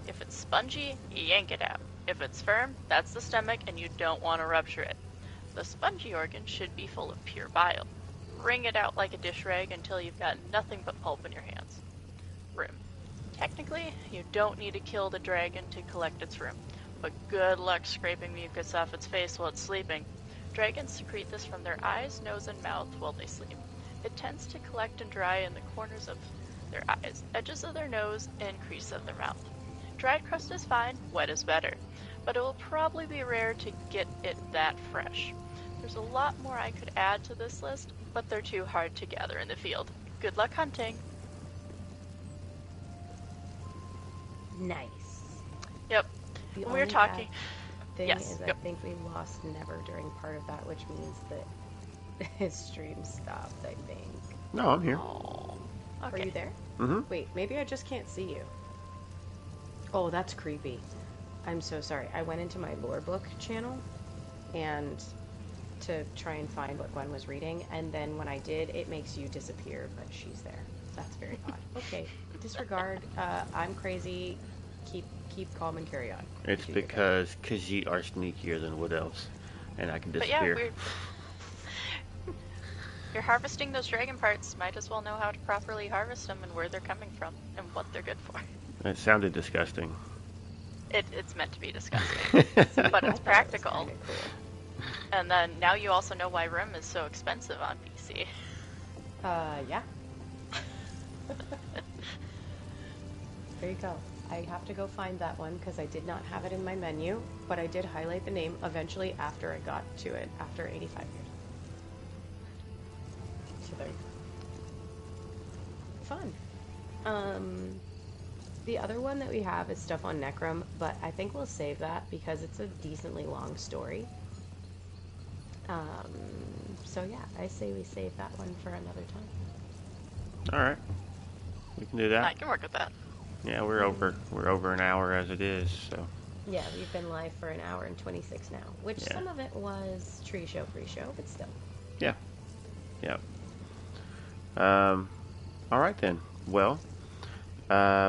If it's spongy, yank it out. If it's firm, that's the stomach and you don't want to rupture it. The spongy organ should be full of pure bile. Wring it out like a dish rag until you've got nothing but pulp in your hands. Room. Technically, you don't need to kill the dragon to collect its room, but good luck scraping mucus off its face while it's sleeping. Dragons secrete this from their eyes, nose, and mouth while they sleep. It tends to collect and dry in the corners of their eyes, edges of their nose, and crease of their mouth. Dried crust is fine, wet is better, but it will probably be rare to get it that fresh. There's a lot more I could add to this list, but they're too hard to gather in the field. Good luck hunting. Nice. Yep. The When we were only talking... bad thing Yes, is go. I think we lost Never during part of that, which means that his stream stopped, I think. No, I'm here. Oh, Are okay. you there? Mm-hmm. Wait, maybe I just can't see you. Oh, that's creepy. I'm so sorry. I went into my lore book channel and to try and find what Gwen was reading, and then when I did, it makes you disappear, but she's there. That's very odd. Okay, disregard. I'm crazy. Keep calm and carry on. It's Do your thing. because Khajiit are sneakier than Wood Elves, and I can But yeah, disappear. you're harvesting those dragon parts. Might as well know how to properly harvest them and where they're coming from and what they're good for. It sounded disgusting. It's meant to be disgusting, But but I it's thought it was practical. kinda cool. And then now you also know why room is so expensive on PC. Yeah. There you go. I have to go find that one because I did not have it in my menu, but I did highlight the name eventually after I got to it after 85 years. So there you go. Fun. The other one that we have is stuff on Necrom, but I think we'll save that because it's a decently long story. So yeah, I say we save that one for another time. All right, we can do I that. can work with that. Yeah, we're over an hour as it is. So Yeah, we've been live for an hour and 26 now, which Yeah. some of it was pre-show, but still. yeah. All right then. Well,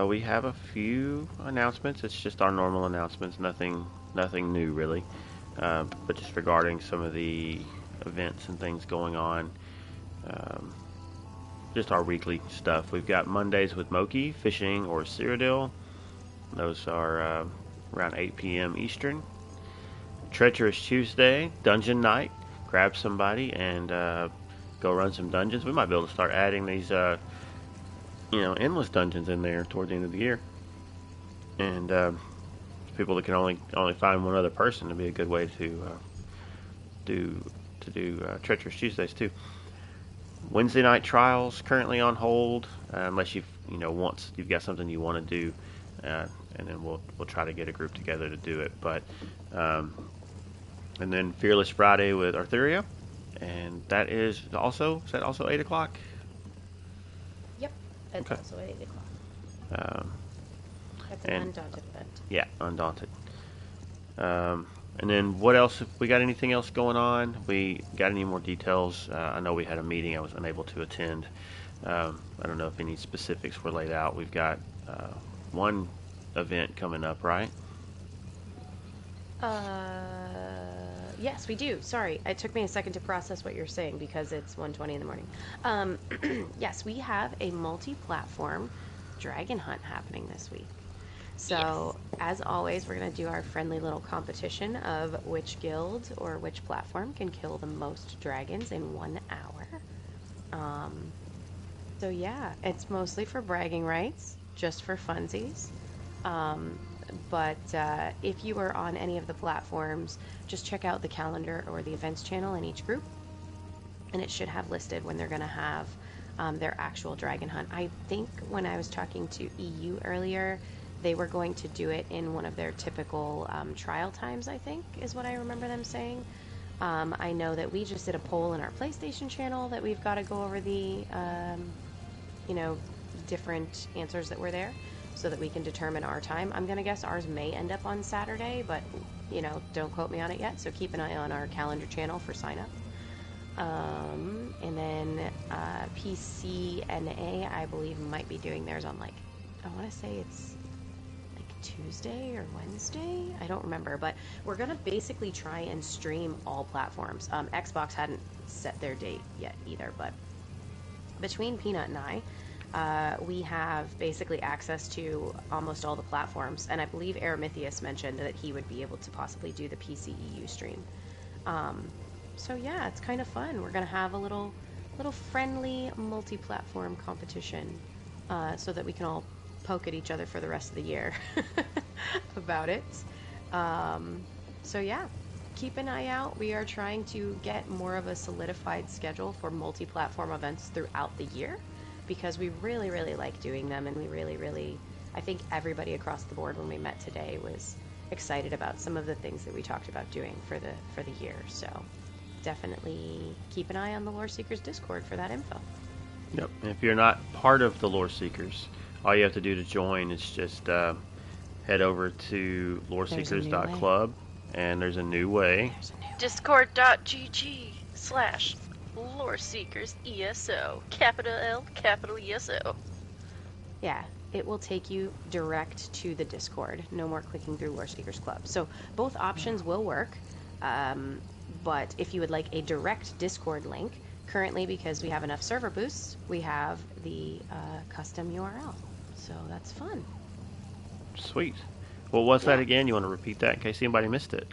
we have a few announcements. It's just our normal announcements. Nothing new really. But just regarding some of the events and things going on. Just our weekly stuff. We've got Mondays with Moki, Fishing, or Cyrodiil. Those are around 8 p.m. Eastern. Treacherous Tuesday, Dungeon Night. Grab somebody and go run some dungeons. We might be able to start adding these, endless dungeons in there toward the end of the year. And people that can only find one other person to be a good way to do Treacherous Tuesdays too. Wednesday night trials currently on hold, unless once you've got something you want to do, and then we'll try to get a group together to do it. But and then Fearless Friday with Artheria, and that is also 8 o'clock. Yep, it's Okay. also at 8 o'clock. That's an and- Undaunted event. Yeah, Undaunted. And then what else? If we got anything else going on? We got any more details? I know we had a meeting I was unable to attend I don't know if any specifics were laid out. We've got one event coming up, right? Yes, we do. Sorry, it took me a second to process what you're saying because it's 1:20 in the morning. Yes, we have a multi-platform dragon hunt happening this week. So, as always, we're going to do our friendly little competition of which guild or which platform can kill the most dragons in 1 hour. So yeah, it's mostly for bragging rights, just for funsies. But if you are on any of the platforms, just check out the calendar or the events channel in each group, and it should have listed when they're going to have their actual dragon hunt. I think when I was talking to EU earlier, they were going to do it in one of their typical trial times, I think, is what I remember them saying. I know that we just did a poll in our PlayStation channel that we've got to go over the, different answers that were there so that we can determine our time. I'm going to guess ours may end up on Saturday, but, don't quote me on it yet. So keep an eye on our calendar channel for sign up. And then PCNA, I believe, might be doing theirs on, I want to say it's Tuesday or Wednesday. I don't remember, but we're going to basically try and stream all platforms. Xbox hadn't set their date yet either, but between Peanut and I, we have basically access to almost all the platforms, and I believe Aramithius mentioned that he would be able to possibly do the PCEU stream. So yeah, it's kind of fun. We're going to have a little friendly multi-platform competition so that we can all poke at each other for the rest of the year about it. So yeah, keep an eye out. We are trying to get more of a solidified schedule for multi-platform events throughout the year because we really, really like doing them, and we really, I think everybody across the board when we met today was excited about some of the things that we talked about doing for the year. So definitely keep an eye on the Lore Seekers Discord for that info. Yep. And if you're not part of the Lore Seekers, all you have to do to join is just head over to loreseekers.club, and there's a new way. Discord.gg/LoreSeekersESO. Capital L, capital ESO. Yeah, it will take you direct to the Discord. No more clicking through Lore Seekers Club. So both options will work, but if you would like a direct Discord link, currently, because we have enough server boosts, we have the custom URL. So that's fun. Sweet. Well, what's that again? You want to repeat that in case anybody missed it?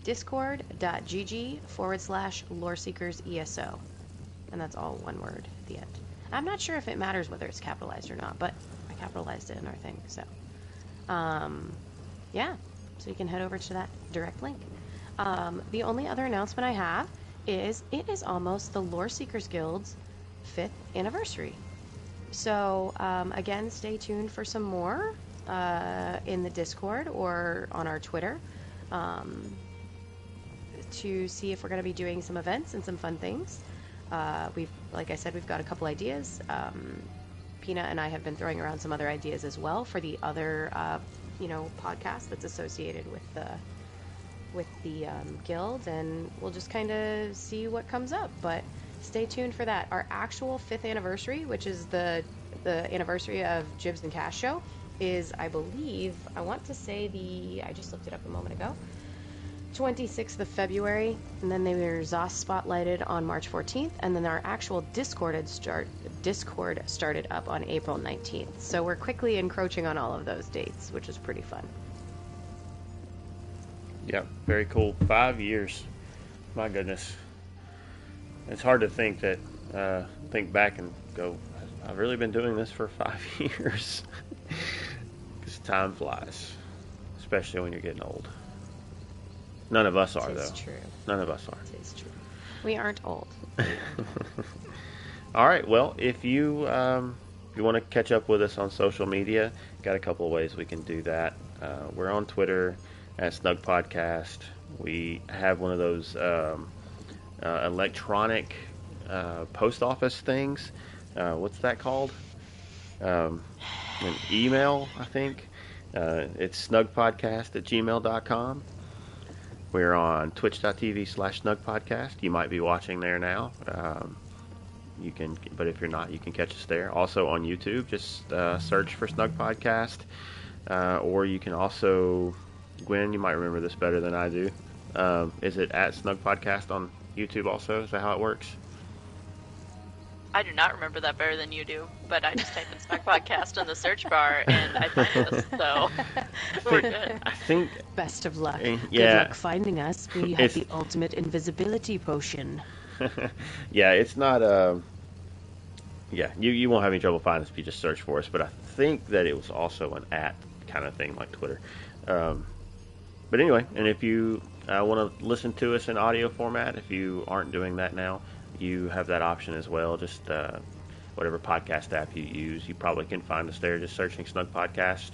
Discord.gg/LoreSeekersESO. And that's all one word at the end. I'm not sure if it matters whether it's capitalized or not, but I capitalized it in our thing. So, yeah. So you can head over to that direct link. The only other announcement I have is it is almost the Lore Seekers Guild's 5th anniversary. So, again, stay tuned for some more in the Discord or on our Twitter to see if we're going to be doing some events and some fun things. Like I said, we've got a couple ideas. Peanut and I have been throwing around some other ideas as well for the other, podcast that's associated with the guild, and we'll just kind of see what comes up. But stay tuned for that. Our actual 5th anniversary, which is the anniversary of Jibs and Cash show, is, I believe, I want to say I just looked it up a moment ago, 26th of February, and then they were ZOS spotlighted on March 14th, and then our actual Discord started up on April 19th. So we're quickly encroaching on all of those dates, which is pretty fun. Yeah, very cool. 5 years. My goodness. It's hard to think back and go, I've really been doing this for 5 years. Because time flies, especially when you're getting old. None of us are, though. It's true. None of us are. It is true. We aren't old. All right. Well, if you want to catch up with us on social media, got a couple of ways we can do that. We're on Twitter at Snugpod Cast. We have one of those electronic post office things. What's that called? An email, I think. It's snugpodcast@gmail.com. We're on twitch.tv/snugpodcast. You might be watching there now. you can. But if you're not, you can catch us there. Also on YouTube, just search for Snugpod Cast, or you can also, Gwen, you might remember this better than I do. Is it at Snugpod Cast on YouTube also? Is that how it works? I do not remember that better than you do, but I just type in Snug Podcast in the search bar and I find us, so we're good. I think. Best of luck. Yeah. Good luck finding us. We have the ultimate invisibility potion. Yeah, it's not. Yeah, you won't have any trouble finding us if you just search for us. But I think that it was also an at kind of thing like Twitter. But anyway, and if you want to listen to us in audio format, if you aren't doing that now, you have that option as well. Just whatever podcast app you use, you probably can find us there. Just searching Snug Podcast,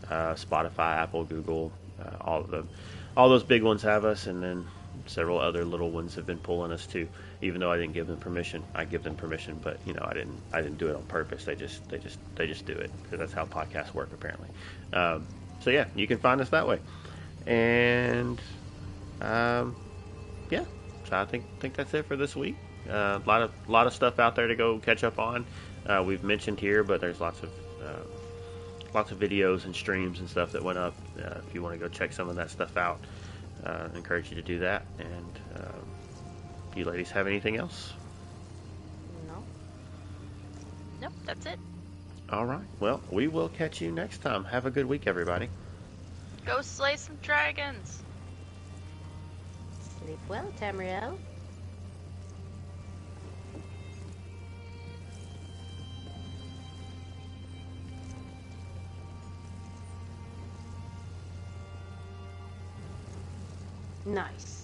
Spotify, Apple, Google, all those big ones have us, and then several other little ones have been pulling us too. Even though I didn't give them permission, I give them permission, but I didn't do it on purpose. They just do it because that's how podcasts work apparently. So yeah, you can find us that way, and yeah. So I think that's it for this week. A lot of stuff out there to go catch up on. We've mentioned here, but there's lots of videos and streams and stuff that went up. If you want to go check some of that stuff out, I encourage you to do that. And you ladies have anything else? No. Nope, that's it. All right. Well, we will catch you next time. Have a good week, everybody. Go slay some dragons. Sleep well, Tamriel. Nice.